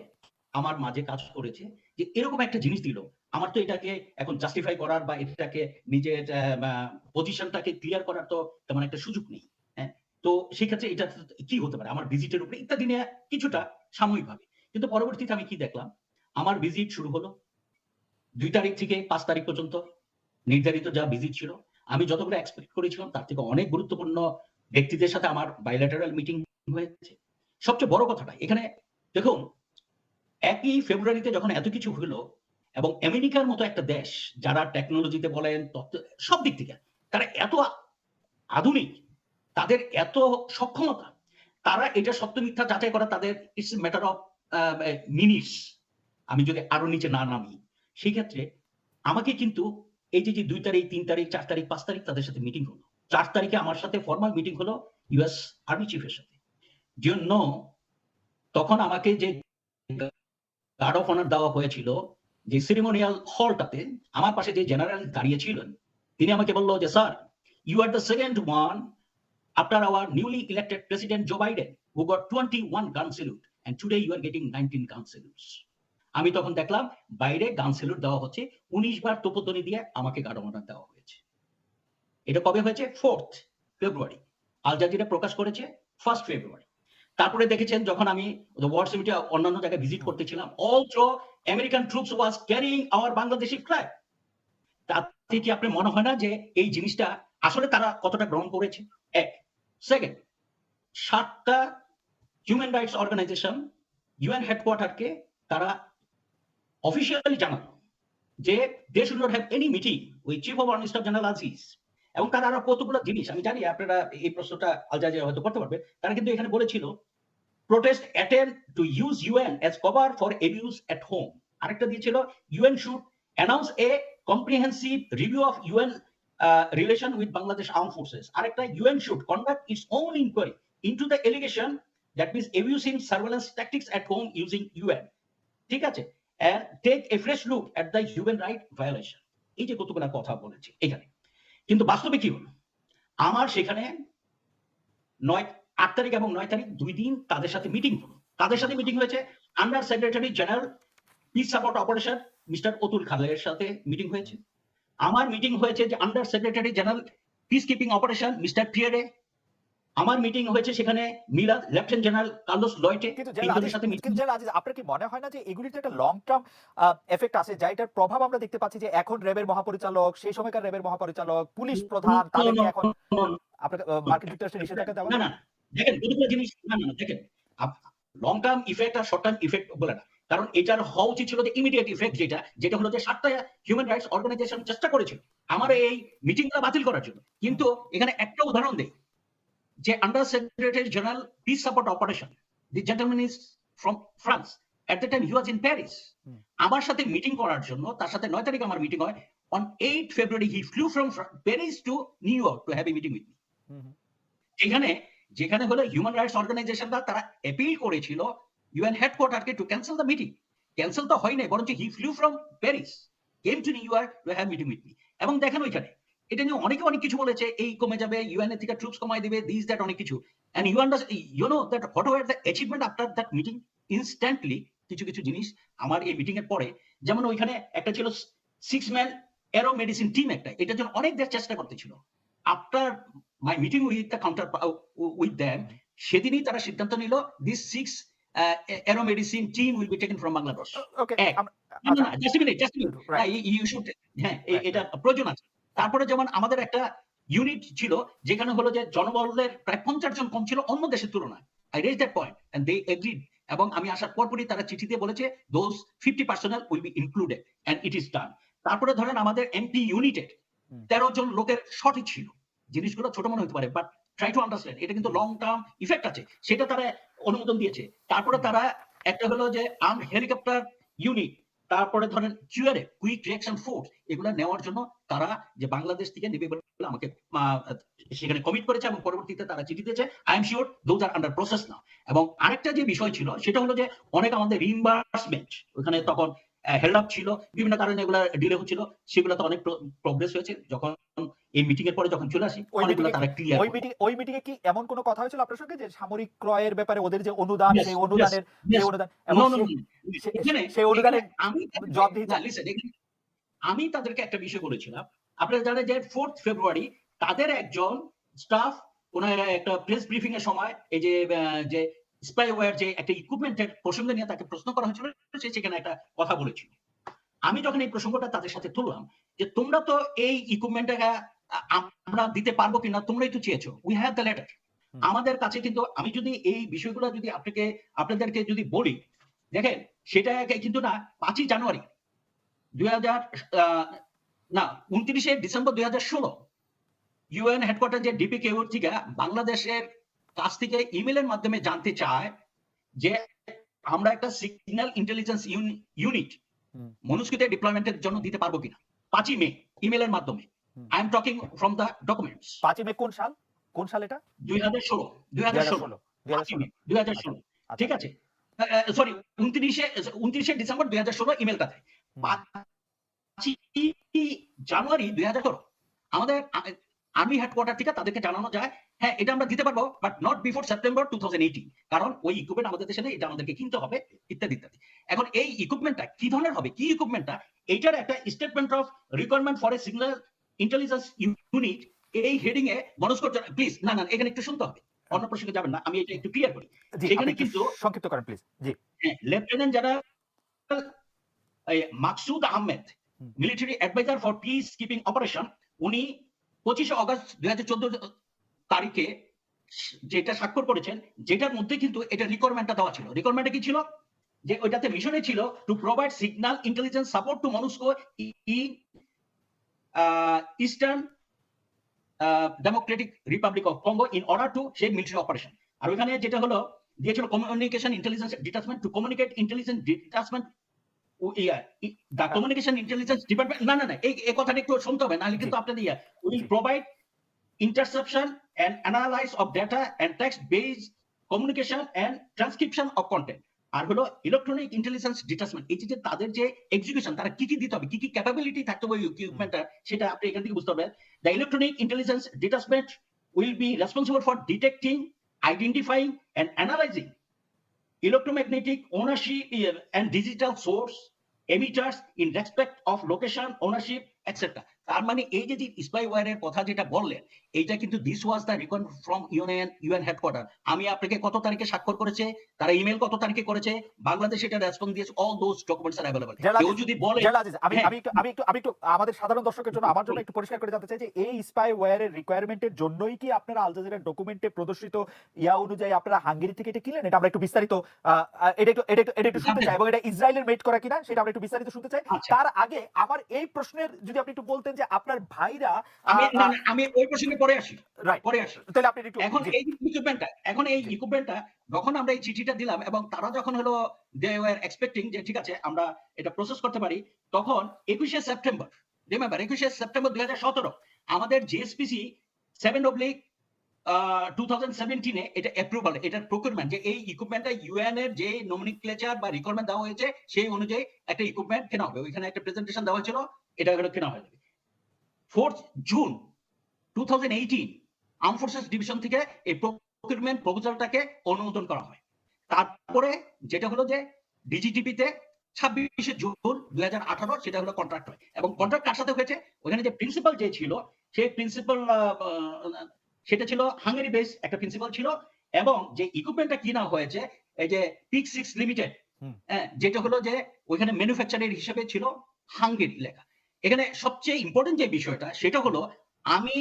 আমার মাঝে কাজ করেছে যে এরকম একটা জিনিস দিল, আমার তো এটাকে এখন জাস্টিফাই করার বা এটাকে নিজের পজিশনটাকে ক্লিয়ার করার তো তেমন একটা সুযোগ নেই। হ্যাঁ, তো সেই ক্ষেত্রে এটা কি হতে পারে আমার ভিজিটের উপরে ইত্যাদি নিয়ে কিছুটা সাময়িকভাবে। কিন্তু পরবর্তীতে আমি কি দেখলাম, আমার ভিজিট শুরু হলো 2 তারিখ থেকে 5 তারিখ পর্যন্ত নির্ধারিত যা ভিজিট ছিল, আমি যতগুলো এক্সপেক্ট করেছিলাম তার থেকে অনেক গুরুত্বপূর্ণ ব্যক্তিদের সাথে আমার বাইলেটারাল মিটিং হয়েছে। সবচেয়ে বড় কথাটা এখানে দেখুন, 1 ফেব্রুয়ারিতে যখন এত কিছু হলো এবং আমেরিকার মতো একটা দেশ যারা টেকনোলজিতে বলেন, তথ্য সব দিক থেকে তারা এত আধুনিক, তাদের এত সক্ষমতা, তারা এটা সত্য মিথ্যা যাচাই করা তাদের ইটস ম্যাটার অফ মিনিটস। আমি যদি আরো নিচে না নামি, সেই ক্ষেত্রে আমাকে কিন্তু এই যে 2 তারিখ 3 তারিখ 4 তারিখ 5 তারিখ তাদের সাথে মিটিং হলো। 4 তারিখে আমার সাথে ফর্মাল মিটিং হলো ইউএস আর্মি চিফের সাথে। জন্য তখন আমাকে যে গার্ড অফ অনার দেওয়া হয়েছিল যে সেরিমোনিয়াল হলটাতে, আমার পাশে যে জেনারেল দাঁড়িয়ে ছিলেন তিনি আমাকে বলল যে sir, you are the second one after our newly elected president Joe Biden who got 21 gun salute and today you are getting 19 gun স্যালুটস। আমি তখন দেখলাম বাইরে গান স্যালুট দেওয়া হচ্ছে, 19 বার তোপধ্বনি দিয়ে আমাকে গার্ড অফ অনার দেওয়া হয়েছে। এটা কবে হয়েছে? 4th ফেব্রুয়ারি। আল জাজিরা প্রকাশ করেছে 1st ফেব্রুয়ারি। তারপরে দেখেছেন যখন আমি ওয়ার সিমিটে অন্যান্য জায়গায় ভিজিট করতেছিলাম, all through American troops was carrying our Bangladeshi flag. তাতে কি আপনার মনে হয় না যে এই জিনিসটা আসলে তারা কতটা গ্রহণ করেছে? এক। সেকেন্ড, 7টা হিউম্যান রাইটস অর্গানাইজেশন ইউএন হেডকোয়ার্টারকে তারা অফিসিয়ালি জানালো যে they should not have any meeting with chief of army staff general Aziz. এবং তারা আরো কতগুলো জিনিস, আমি জানি আপনারা এই প্রশ্নটা আল জাজিরা হয়তো করতে পারবে, তারা কিন্তু এখানে বলেছিল protest attempt to use UN as cover for abuse at home. আরেকটা দিয়েছিল UN should announce a comprehensive review of UN relation with Bangladesh armed forces. আরেকটা UN should conduct its own inquiry into the allegation that means abusing surveillance tactics at home using UN. ঠিক আছে, and take a fresh look at the human right violation. এই যে কতগুলো কথা বলেছে এখানে, কিন্তু বাস্তবে কি হলো, আমার সেখানে 8 তারিখ এবং 9 তারিখ 2 দিন তাদের সাথে মিটিং হলো। তাদের সাথে মিটিং হয়েছে under secretary general peace support operation Mr Atul খালের সাথে মিটিং হয়েছে। আমার মিটিং হয়েছে যে under secretary general peace keeping operation Mr Pierre আমার মিটিং হয়েছে সেখানে মিলাদ, লেফটেন্যান্ট জেনারেল কার্লোস লয়েটে কিন্তু তিনজনের সাথে মিটিং। জেনারেল আজিজ, আপনার কি মনে হয় না যে এগুলিতে একটা লং টার্ম এফেক্ট আছে, যা এটার প্রভাব আমরা দেখতে পাচ্ছি যে এখন র্যাবের মহাপরিচালক, সেই সময়কার র্যাবের মহাপরিচালক, পুলিশ প্রধান, তাদেরকে এখন আপনার মার্কিন যুক্তরাষ্ট্রে নিষেধাজ্ঞা দেওয়া। না না দেখেন কতগুলো জিনিস, না না দেখেন লং টার্ম ইফেক্ট আর শর্ট টার্ম ইফেক্ট বলে না, কারণ এটার হওয়া উচিত ছিল যে ইমিডিয়েট ইফেক্ট, যেটা হলো যে 7টা হিউম্যান রাইটস অর্গানাইজেশন চেষ্টা করেছিল আমার এই মিটিংটা বাতিল করার জন্য, কিন্তু এখানে একটা উদাহরণ দেই যে under secretary general peace support operation, the gentleman is from France, at the time he was in Paris, আমার সাথে মিটিং করার জন্য, তার সাথে 9 তারিখে আমার মিটিং হয়, on 8 February he flew from Paris to New York to have a meeting with me. যেখানে হলো হিউম্যান রাইটস অর্গানাইজেশনরা তারা অ্যাপিল করেছিল ইউএন হেডকোয়ার্টারকে to cancel the meeting, cancel তো হয় নাই, বরঞ্চ he flew from Paris came to New York to have meeting with me. এবং দেখেন ওইখানে এটা নিয়ে অনেকে অনেক কিছু বলেছে, এই কমে যাবে, ইউএন এর থেকে ট্রুপস কমাই দিবে, দিস দ্যাট অনেক কিছু, and you know that what were the achievement after that meeting. Instantly কিছু কিছু জিনিস আমার এই মিটিং এর পরে, যেমন ওইখানে একটা ছিল 6-man এরো মেডিসিন টিম, একটা এটার জন্য অনেক দেশ চেষ্টা করতেছিল। After my meeting with the counter with them, সেদিনই তারা সিদ্ধান্ত নিল this 6 aero medicine team will be taken from Bangladesh. Okay, just minute you should, হ্যাঁ এটা প্রয়োজন আছে। তারপরে যেমন আমাদের একটা ইউনিট ছিল যেখানে হলো যে জনবলের প্রায় 50 জন কম ছিল অন্য দেশের তুলনায়। I raise that point and they agreed, এবং আমি আসার পরপরই তারা চিঠি দিয়ে বলেছে those 50 personnel will be included and it is done. তারপরে ধরেন আমাদের এমপি ইউনিটের 13 জন লোকের শর্টেজ ছিল। জিনিসগুলো ছোট মনে হতে পারে, বাট ট্রাই টু আন্ডারস্ট্যান্ড এটা কিন্তু লং টার্ম ইফেক্ট আছে, সেটা তারা অনুমোদন দিয়েছে। তারপরে তারা একটা হলো যে আর্ম হেলিকপ্টার ইউনিট, তারপরে ধরেন কিউআরএফ, কুইক রিঅ্যাকশন ফোর্স, এগুলো নেওয়ার জন্য তারা যে বাংলাদেশ থেকে নেবে বলে আমাকে সেখানে কমিট করেছে, এবং পরবর্তীতে তারা চিঠি দিয়েছে। I am sure those are under process now. এবং আরেকটা যে বিষয় ছিল সেটা হলো যে অনেক আমাদের রিইম্বার্সমেন্ট ওখানে তখন হেল্ড আপ ছিল, বিভিন্ন কারণে এগুলো ডিলে হচ্ছিল, সেগুলো তো অনেক প্রোগ্রেস হয়েছে। যখন এই মিটিং এর পরে যখন চলে আসি, অনেকগুলো তারা ক্লিয়ার। ওই মিটিং এ কি এমন কোনো কথা হয়েছিল আপনার সঙ্গে যে সামরিক ক্রয়ের ব্যাপারে ওদের যে অনুদান, সেই অনুদানের এবং সেই অনুদানের আমি তাদেরকে একটা বিষয় বলেছিলাম, আপনারা জানেন যে 4th February তাদের একজন স্টাফ ওনার একটা প্রেস ব্রিফিং এর সময় এই যে স্পাইওয়্যার যে একটা ইকুইপমেন্টের প্রসঙ্গ নিয়ে তাকে প্রশ্ন করা হয়েছিল, সে সেখানে একটা কথা বলেছিল। আমি যখন এই প্রসঙ্গটা তাদের সাথে তুললাম যে তোমরা তো এই ইকুইপমেন্টটা আমরা দিতে পারবো কিনা, তোমরাই তো চেয়েছো, উই হ্যাভ দ্য লেটার। আমাদের কাছে কিন্তু আমি যদি এই বিষয়গুলো যদি আপনাদেরকে যদি বলি, দেখেন সেটা কিন্তু না 5ই জানুয়ারি 29শে ডিসেম্বর 2016 ইউএন হেডকোয়ার্টার যে ডিপিকেউ থেকে বাংলাদেশের কাছ থেকে ইমেলের মাধ্যমে জানতে চায় যে আমরা একটা সিগন্যাল ইন্টেলিজেন্স ইউনিট মনুস্কৃতে ডিপ্লয়মেন্টের জন্য দিতে পারবো কিনা। 5ই মে ইমেলের মাধ্যমে। I am talking from the documents. 5ই মে কোন সাল এটা? 2016 ঠিক আছে, সরি 29শে ডিসেম্বর 2016 ইমেল কাছে। 5ই জানুয়ারি 2018 আমাদের আর্মি হেডকোয়ার্টার থেকে তাদেরকে জানানো যায় হ্যাঁ এটা আমরা দিতে পারবো, বাট নট বিফোর সেপ্টেম্বর 2018, কারণ ওই ইকুইপমেন্ট আমাদের দেশে নেই, এটা আমাদেরকে কিনতে হবে ইত্যাদি ইত্যাদি। এখন এই ইকুইপমেন্টটা কি ধরনের হবে, কি ইকুইপমেন্টটা, এইটার একটা statement of requirement for a signal intelligence unit, এই হেডিং এ মনস্কর প্লিজ না এখানে একটু শুনতে হবে, অন্য প্রসঙ্গে যাবেন না, আমি এটা একটু ক্লিয়ার করি। সেখানে কিন্তু সংক্ষিপ্ত করেন প্লিজ। জি, lieutenant general Maqsud Ahmed, military adviser for peace keeping operation, উনি 25 আগস্ট 2014 তারিখে যেটা স্বাক্ষর করেছেন, যেটার মধ্যে কিন্তু এটা রিকোয়ারমেন্টটা দেওয়া ছিল। রিকোয়ারমেন্টটা কি ছিল, যে ওইটাতে মিশনে ছিল to provide signal intelligence support to MONUSCO in eastern Democratic Republic of Congo in order to সেই মিলিটারি অপারেশন। আর ওখানে যেটা হলো দিয়েছিল communication intelligence detachment to communicate intelligence detachment the communication intelligence department না এই কথাটা একটু শুনতে হবে, নাহলে কিন্তু আপনাদের will provide interception and analysis of data and text based communication and transcription of content। আর হলো ইলেকট্রনিক ইন্টেলিজেন্স ডিটাচমেন্ট, এই যে তাদের যে এক্সিকিউশন, তারা কি কি দিতে হবে, কি কি ক্যাপাবিলিটি থাকতে হবে ইকুইপমেন্টটা, সেটা আপনি এখান থেকে বুঝতে পারবেন। The electronic intelligence detachment will be responsible for detecting, identifying and analyzing electromagnetic ownership and digital source emitters in respect of location ownership etc। তার মানে এই যে স্পাইওয়্যারের কথা যেটা বললেন, এইটা কিন্তু this was the রিকন from UN headquarter. আমি আপনাকে কত তারিখে স্বাক্ষর করেছে, তারা ইমেল কত তারিখে করেছে, বাংলাদেশ এটা রেসপন্স দিয়েছে, all those documents are available. General কেউ আজিজ, যদি বলে জেনারেল আজিজ, হ্যাঁ, আমি একটু আমাদের সাধারণ দর্শকের জন্য, আমার জন্য একটু পরিষ্কার করে জানতে চাই যে এই স্পাইওয়্যারের রিকোয়ারমেন্টের জন্যই কি আপনারা আল জাজিরার ডকুমেন্টে প্রদর্শিত ইয়া অনুযায়ী আপনারা হাঙ্গেরি থেকে এটা কিনলেন? এটা আমরা একটু বিস্তারিত এটা একটু শুনতে চাই, এবং এটা ইসরায়েলের মেড করা কিনা সেটা আমরা একটু বিস্তারিত শুনতে চাই। আচ্ছা। তার আগে আমার এই প্রশ্নের যদি আপনি একটু বলতেন যে আপনার ভাইরা আমি ওই প্রসঙ্গে পরে আসি। রাইট, পরে আসি। তাহলে আপনি একটু এখন জি, এই জি, ইকুইপমেন্টটা যখন আমরা এই চিঠিটা দিলাম এবং তারা যখন হলো দে ওয়্যার এক্সপেক্টিং যে ঠিক আছে আমরা এটা প্রসেস করতে পারি, তখন 21শে সেপ্টেম্বর, রিমেম্বার 21শে সেপ্টেম্বর 2017 আমাদের জিএসপিসি 7/2017 এ এটা অ্যাপ্রুভাল, এটার প্রকিউরমেন্ট, যে এই ইকুইপমেন্টটা ইউএন এর যে নমিনিক্লেচার বা রিকোয়ারমেন্ট দেওয়া হয়েছে সেই অনুযায়ী একটা ইকুইপমেন্ট কেনা হবে। ওইখানে একটা প্রেজেন্টেশন দেওয়া হয়েছিল, এটা হলো কেনা হয়ে যাবে। 4th June 2018 arm forces division থেকে এই প্রকিউরমেন্ট প্রপোজালটাকে অনুমোদন করা হয়। তারপরে যেটা হলো যে ডিজিটিপি তে 26শে জুন 2018 সেটা হলো কন্ট্রাক্ট হয়, এবং কন্ট্রাক্ট কার সাথে হয়েছে, ওখানে যে প্রিন্সিপাল যে ছিল সেই প্রিন্সিপাল সেটা ছিল হাঙ্গেরি বেস একটা প্রিন্সিপাল ছিল, এবং যে ইকুইপমেন্টটা কিনা হয়েছে এই যে পিক 6 লিমিটেড, যেটা হলো যে ওইখানে ম্যানুফ্যাকচারার হিসেবে ছিল হাঙ্গেরি লেখা। এখানে সবচেয়ে ইম্পর্টেন্ট যে বিষয়টা সেটা হলো আমি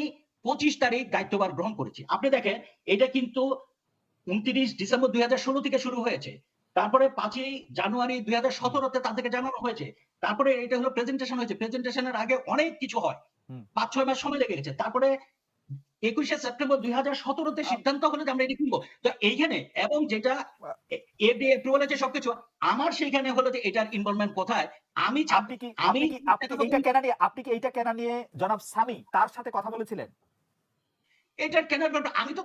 25 তারিখ দায়িত্বভার গ্রহণ করেছি। আপনি দেখেন এটা কিন্তু 29 ডিসেম্বর 2016 থেকে শুরু হয়েছে, তারপরে 5ই জানুয়ারি 2017 তে তাদেরকে জানানো হয়েছে, তারপরে এটা হলো প্রেজেন্টেশন হয়েছে, প্রেজেন্টেশনের আগে অনেক কিছু হয়, 5-6 মাস সময় লেগে গেছে, তারপরে 21শে সেপ্টেম্বর 2017 তে সিদ্ধান্ত হলো যে আমরা এটা কিনবো। তো এইখানে এবং যেটা এফডিএ অ্যাপ্রুভাল আছে সবকিছু, আমার সেইখানে হলো যে এটার ইনভলভমেন্ট কোথায়, আমি আপনি কি এইটা কেনা নিয়ে জনাব সামি তার সাথে কথা বলেছিলেন? এটার কেনার ব্যাপারে আমি তো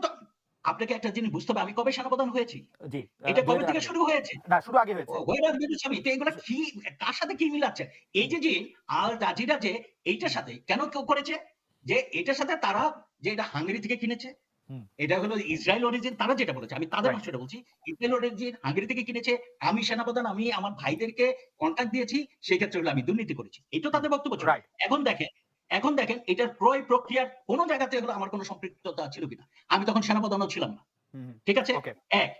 আপনাকে একটা জিনিস বুঝতে হবে, আমি কবে সেনাপ্রধান হয়েছি, জি, এটা কবে 2000 থেকে আগে। শুরু হয়েছে, না, শুরু আগে হয়েছে। তো এগুলা কি, কার সাথে কি মিলাচ্ছে? এই যে আল জাজিরা যে এইটার সাথে কেন কেউ করেছে, যে এটার সাথে তারা যে এটা হাঙ্গেরি থেকে কিনেছে, এটা হলো ইসরায়েল অরিজিন, তারা যেটা বলেছে, আমি তাদের রাইট, ভাষাটা বলছি, ইসরায়েল অরিজিন হাঙ্গেরি থেকে কিনেছে, আমি সেনাপ্রধান, আমি আমার ভাইদেরকে কন্ট্যাক্ট দিয়েছি, সেই ক্ষেত্রে হলো আমি দুর্নীতি করেছি, এটা তাদের বক্তব্য ছিল। রাইট, এখন দেখেন এটার ক্রয় প্রক্রিয়ার কোন জায়গাতে হলো আমার কোন সম্পৃক্ততা ছিল কিনা, আমি তখন সেনাপ্রধানও ছিলাম না, ঠিক আছে। ওকে, এক,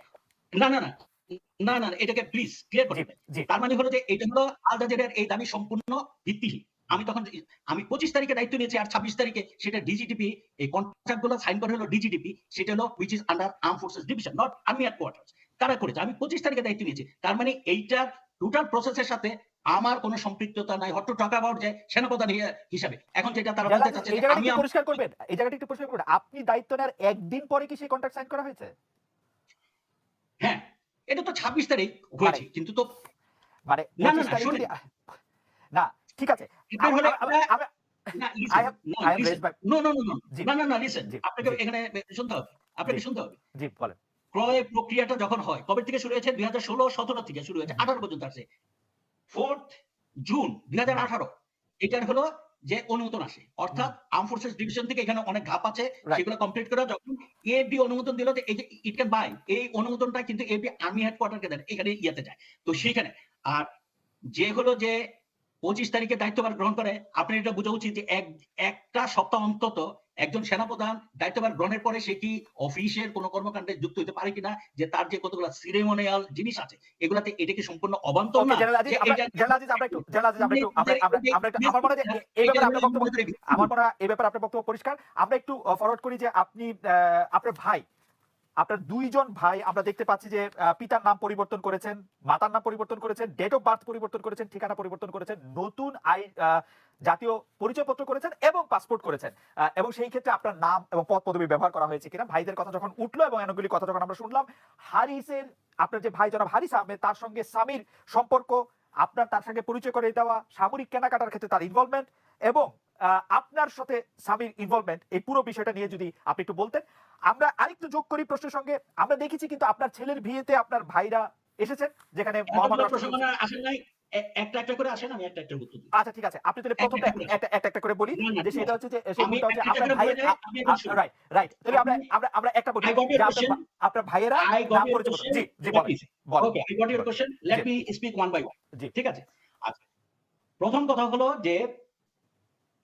না না না না না এটাকে প্লিজ ক্লিয়ার করে জি, দেন। জি, তার মানে হলো যে এটা হলো আল জাজিরার এই দাবি সম্পূর্ণ ভিত্তিহীন। আমি 25 তারিখে দায়িত্ব নিয়েছি, আর 26 তারিখে সেটা ডিজিটিপি, এই কন্ট্রাক্ট গুলো সাইন করে হলো ডিজিটিপি, সেটা হলো which is under arm forces division, not army headquarters, তারা করেছে। আমি 25 তারিখে দায়িত্ব নিয়েছি, তার মানে এইটার টোটাল প্রসেসের সাথে আমার কোনো সম্পৃক্ততা নাই, হট টু টক অ্যাবাউট যে সেনাপ্রধান হিসাবে। এখন যেটা তারা বলতে চাচ্ছে এই যে জায়গাটা আমি একটু পরিষ্কার করবেন, এই জায়গাটা একটু পরিষ্কার করবেন, আপনি দায়িত্ব নেওয়ার একদিন পরে কি সেই কন্ট্রাক্ট সাইন করা হয়েছে? হ্যাঁ, এটা তো 26 তারিখ মানে হয়েছে, কিন্তু তো মানে না 25 তারিখ শুনেন, যদি না, ঠিক আছে, এটা হলো একটা না আই লিসেন, হ্যাভ না I have listen, raised my no no no no জি, না লিসেন, জি, আপনাকে জি, এখানে শুনতে হবে, জি, আপনাকে শুনতে হবে। জি, বলেন। ক্রয় প্রক্রিয়াটা যখন হয় কবে থেকে শুরু হয়েছে, 2016-17 থেকে শুরু হয়েছে, 18 পর্যন্ত আছে। 4th জুন 2018 এটার হলো যে অনুমোদন আসে, অর্থাৎ আর্ম ফোর্সেস ডিভিশন থেকে এখানে অনেক ধাপ আছে, রাইট, সেগুলো কমপ্লিট করে যখন এএফডি অনুমোদন দিল যে এই যে ইট ক্যান বাই, এই অনুমোদনটা কিন্তু এএফডি আর্মি হেডকোয়ার্টারকে দেন, এখানে ইয়াতে যায়, তো সেখানে আর যে হলো যে 25 তারিখে দায়িত্বভার গ্রহণ করে, আপনার এটা বোঝা উচিত যে একটা সপ্তাহ অন্তত একজন সেনাপ্রধান দায়িত্বভার গ্রহণের পরে সে কি অফিসের কোন কর্মকাণ্ডে যুক্ত হতে পারে কিনা, যে তার যে কতগুলো সিরেমনিয়াল জিনিস আছে এগুলাতে এটা কি সম্পূর্ণ অবান্তর ওকে, না, যে এটা জেনারেল আজিজ আমরা একটু আমার মনে হয় যে এই ব্যাপারে আপনার বক্তব্য, আমার মনে হয় এই ব্যাপারে আপনার বক্তব্য পরিষ্কার। আমরা একটু ফরওয়ার্ড করি যে আপনি আপনার ভাই, আপনার দুইজন ভাই আমরা দেখতে পাচ্ছি যে পিতার নাম পরিবর্তন করেছেন, মাতার নাম পরিবর্তন করেছেন, ডেট অফ বার্থ পরিবর্তন করেছেন, ঠিকানা পরিবর্তন করেছেন, নতুন জাতীয় পরিচয়পত্র করেছেন এবং পাসপোর্ট করেছেন, এবং সেই ক্ষেত্রে আপনার নাম এবং পদ পদবি ব্যবহার করা হয়েছে কিনা। ভাইদের কথা যখন উঠলো এবং এনগুলি কথা যখন আমরা শুনলাম, হারিসের আপনার যে ভাই জনাব হারিস আহমেদ তার সঙ্গে সামির সম্পর্ক, আপনার তার সঙ্গে পরিচয় করে দেওয়া, সামরিক কেনাকাটার ক্ষেত্রে তার ইনভলভমেন্ট এবং আপনার সাথে সামির ইনভলভমেন্ট, এই পুরো বিষয়টা নিয়ে যদি আপনি একটু বলতেন। আমরা আরেকটু যোগ করি প্রশ্নের সঙ্গে, আমরা দেখেছি কিন্তু আপনার ছেলের বিয়েতে আপনার ভাইরা এসেছেন, যেখানে মোহাম্মদ রাষ্ট্রপতি আসেন নাই, একটা একটা করে আসেন, আমি একটা একটা উত্তর দিই। আচ্ছা, ঠিক আছে, আপনি তাহলে প্রথমটা একটা করে বলি, না, যে সেটা হচ্ছে যে সেই আমি ভুলটা হচ্ছে একটা আপনার করে ভাইয়ের বলে যাই, আমি এখন শুনি। রাইট, রাইট, তাহলে আমরা একটা বলি I got যে your question. আপনার ভাইয়েরা I got নাম your পরিচয় question. জি, জি, Let বলেন, me see. বলেন, Okay, I got your question. Let G, me speak one by one. জি, ঠিক আছে? আচ্ছা। প্রথম কথা হলো যে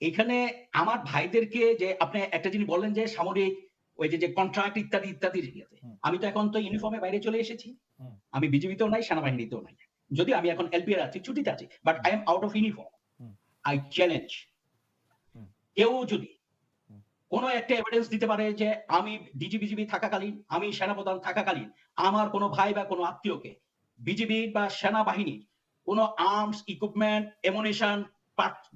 এখানে আমার ভাইদেরকে যে আপনি একটা জিনিস বললেন যে সামরিক ওই যে কন্ট্রাক্ট ইত্যাদি ইত্যাদি ইয়েতে। হুম, আমি তো এখন তো ইউনিফর্মে বাইরে চলে এসেছি। হুম, আমি বিজিবিতেও নাই, সেনাবাহিনীতেও নাই। যদিও আমি এখন এলপি এর আছি, ছুটিতে আছি। But hmm, I am out of uniform. Hmm, I challenge hmm, কেউ যদি হুম, কোন একটা এভিডেন্স দিতে পারে যে আমি বিজিবি থাকাকালীন, আমি সেনাপ্রধান থাকাকালীন আমার কোন ভাই বা কোন আত্মীয়কে বিজিবি বা সেনাবাহিনীর কোন arms, equipment, ammunition,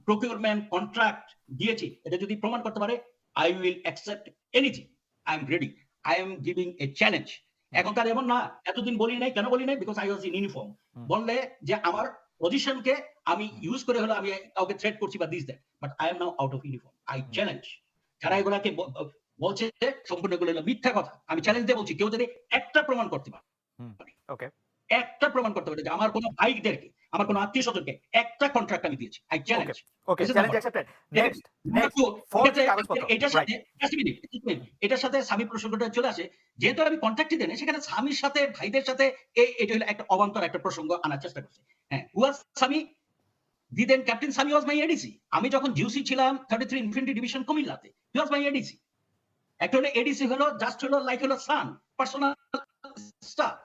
procurement, contract দিয়েছি, এটা যদি প্রমাণ করতে পারে, I will accept anything. I am ready. I am giving a challenge. Hmm, এখন তার এমন না, এতদিন বলি নাই, কেন বলি নাই? Because I was in uniform. Hmm, বললে যে আমার পজিশনকে আমি হুম, ইউজ করে হলো আমি কাউকে থ্রেট করছি বা this that. But I am now out of uniform. I hmm, challenge. যারা হুম, এগুলাকে বলছে যে সম্পূর্ণ এগুলো হলো মিথ্যা কথা। আমি চ্যালেঞ্জ দিয়ে বলছি, কেউ যদি একটা প্রমাণ করতে পারে, হুম, ওকে, একটা প্রমাণ করতে পারে যে আমার কোন ভাইদেরকে, আমার কোন হুম, আত্মীয়-স্বজনকে একটা কন্ট্রাক্ট আমি দিয়েছি। I okay, challenge. Okay, This is challenge number 1. Accepted. দেখেন, নেক্সট, নাম্বার নেক্সট 2, ফোর্জড কাগজপত্র, এটার রাইট। সাথে just a minute, just a minute, এটার সাথে স্বামী প্রসঙ্গটা চলে আসে। যেহেতু আমি কন্ট্রাক্টই দেই নাই, সেখানে স্বামীর সাথে ভাইদের সাথে এটা হলো একটা অবান্তর একটা প্রসঙ্গ আনার চেষ্টা করছে। হ্যাঁ, who was স্বামী? The then Captain Sami was my ADC. আমি যখন জিওসি ছিলাম 33 ইনফ্যান্ট্রি ডিভিশন কুমিল্লাতে, he was my ADC. একটা হলো এডিসি হলো জাস্ট হলো লাইক হলো সান, personal staff,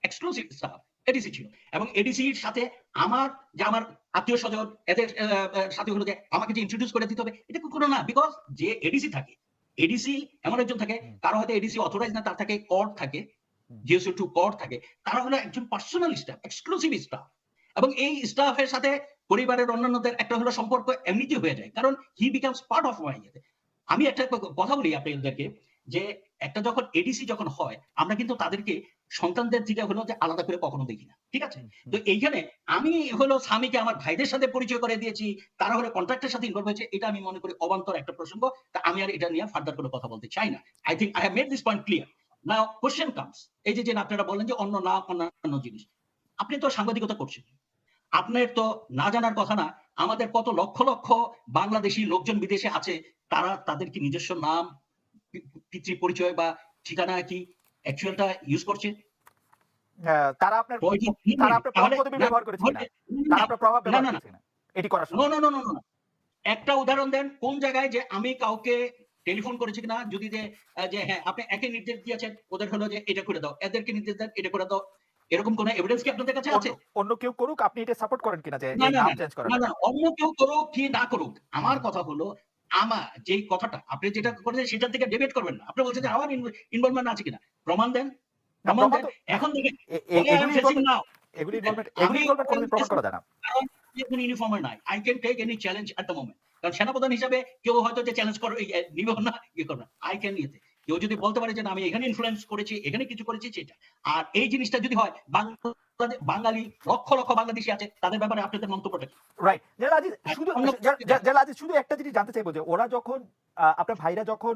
exclusive staff ADC ছিল। এবং এডিসির সাথে আমার যে আমার আত্মীয়-স্বজন এদের সাথে হলো যে আমাকে যে ইন্ট্রোডিউস করে দিতে হবে, এটা কোনো না। বিকজ যে এডিসি থাকে, এডিসি এমন একজন থাকে, হুম, কারো হয়তো এডিসি অথরাইজ না, তার থাকে কর্ড থাকে, হুম, জিওসি 2 কর্ড থাকে। তারা হলো একজন পার্সোনাল স্টাফ, এক্সক্লুসিভ স্টাফ। এবং এই স্টাফের সাথে পরিবারের অন্যান্যদের একটা হলো সম্পর্ক এমনিতেই হয়ে যায়। কারণ হি বিকামস পার্ট অফ মাই ইয়েতে। আমি একটা কথা বলি আপনাদেরকে যে একটা যখন এডিসি যখন হয়, আমরা কিন্তু তাদেরকে সন্তানদের থেকে হলো যে আলাদা করে কখনো দেখি না। ঠিক আছে? হুম, তো হুম, এইখানে আমি হলো স্বামীকে আমার ভাইদের সাথে পরিচয় করে দিয়েছি। তারা হলো কন্ট্রাক্টের সাথে ইনভলভ হয়েছে। এটা আমি মনে করি অবান্তর একটা প্রসঙ্গ। তা আমি আর এটা নিয়ে ফার্দার কোনো কথা বলতে চাই না। I think I have made this point clear. Now question comes. এই যে আপনারা বললেন যে অন্য নাম, অন্যান্য জিনিস। আপনি তো সাংবাদিকতা করছেন। আপনার তো না জানার কথা না। আমাদের কত লক্ষ, লক্ষ বাংলাদেশী লোকজন বিদেশে আছে। তারা তাদের কি নিজস্ব নাম, পিতৃ পরিচয় বা ঠিকানা কি অ্যাকচুয়ালটা ইউজ করছে? তারা আপনার কয়টি তারা আপনার প্রভাব তাহলে পদবী না ব্যবহার করেছে কিনা? তাহলে তারা আপনার প্রভাব না, ব্যবহার না, না, করেছে কিনা এটি করার নো, সময়? No, no, no, no. একটা উদাহরণ দেন কোন জায়গায় যে আমি কাউকে টেলিফোন করেছি কিনা, যদি যে হ্যাঁ আপনি একে নির্দেশ দিয়েছেন, ওদের হলো যে এটা করে দাও, এদেরকে নির্দেশ দেন এটা করে দাও, এরকম কোন এভিডেন্স কি আপনাদের কাছে অন্য আছে? অন্য কেউ করুক, আপনি এটা সাপোর্ট করেন কিনা যে না, এই না, নাম না, চেঞ্জ করার না, না, ব্যাপারে? অন্য কেউ করুক কি না করুক, হুম, আমার কথা হলো যেই কথাটা আপনি যেটা হুম, করেছেন সেটার থেকে ডিবেট করবেন না। আপনি বলছেন যে হুম। আমার ইনভলভমেন্ট আছে কিনা? প্রমাণ দেন, না, প্রমাণ প্রমাণ দেন। তো না, এখন দেখেন এ এ what I am এগুলি facing ইনভলভমেন্ট now, এগুলি আমি ইনভলভমেন্ট কোনদিন প্রমাণ করা যায় না। কারণ আমি এখন ইউনিফর্মে নাই। I can take any challenge at the moment. কারণ সেনাপ্রধান হিসাবে কেউ হয়তো যে চ্যালেঞ্জ করে নিবে না, করবে না। I can ইয়েতে। কেউ যদি বলতে পারে যে না আমি এখানে ইনফ্লুয়েন্স করেছি, এখানে কিছু করেছি সেটা। আর এই জিনিসটা যদি হয় বাঙালি লক্ষ, লক্ষ বাংলাদেশী আছে তাদের ব্যাপারে আপনাদের মন্তব্যটা কি? রাইট। জালাল আজিজ আর শুধু অন্য জালাল আজিজ শুধু একটা জিনিস জানতে চাইবো যে ওরা যখন আপনার ভাইরা যখন